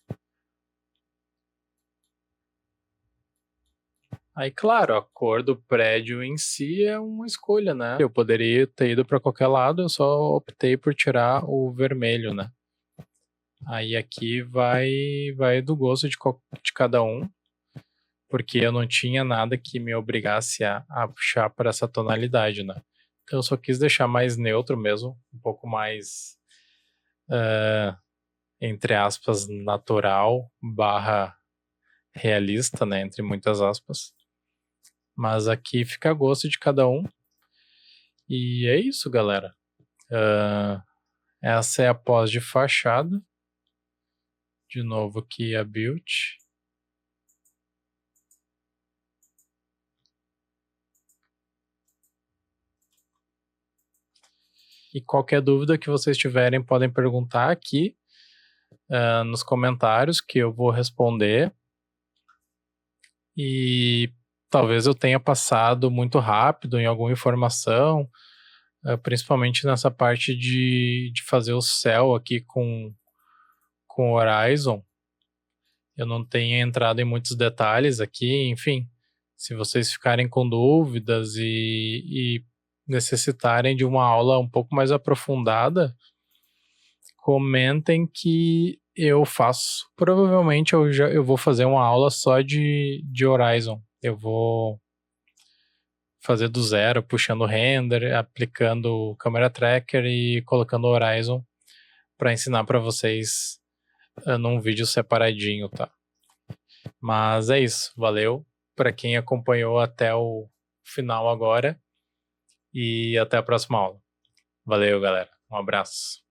Aí, claro, a cor do prédio em si é uma escolha, né? Eu poderia ter ido para qualquer lado, eu só optei por tirar o vermelho, né? Aí aqui vai do gosto de cada um, porque eu não tinha nada que me obrigasse a puxar para essa tonalidade, né? Então eu só quis deixar mais neutro mesmo, um pouco mais, entre aspas, natural barra realista, né? Entre muitas aspas. Mas aqui fica a gosto de cada um. E é isso, galera. Essa é a pós de fachada. De novo aqui a build. E qualquer dúvida que vocês tiverem, podem perguntar aqui nos comentários que eu vou responder. E talvez eu tenha passado muito rápido em alguma informação, principalmente nessa parte de fazer o céu aqui com Horizon. Eu não tenho entrado em muitos detalhes aqui, enfim. Se vocês ficarem com dúvidas e necessitarem de uma aula um pouco mais aprofundada, comentem que eu faço. Provavelmente eu vou fazer uma aula só de Horizon. Eu vou fazer do zero, puxando o render, aplicando o Camera Tracker e colocando o Horizon para ensinar para vocês num vídeo separadinho, tá? Mas é isso, valeu para quem acompanhou até o final agora e até a próxima aula. Valeu, galera. Um abraço.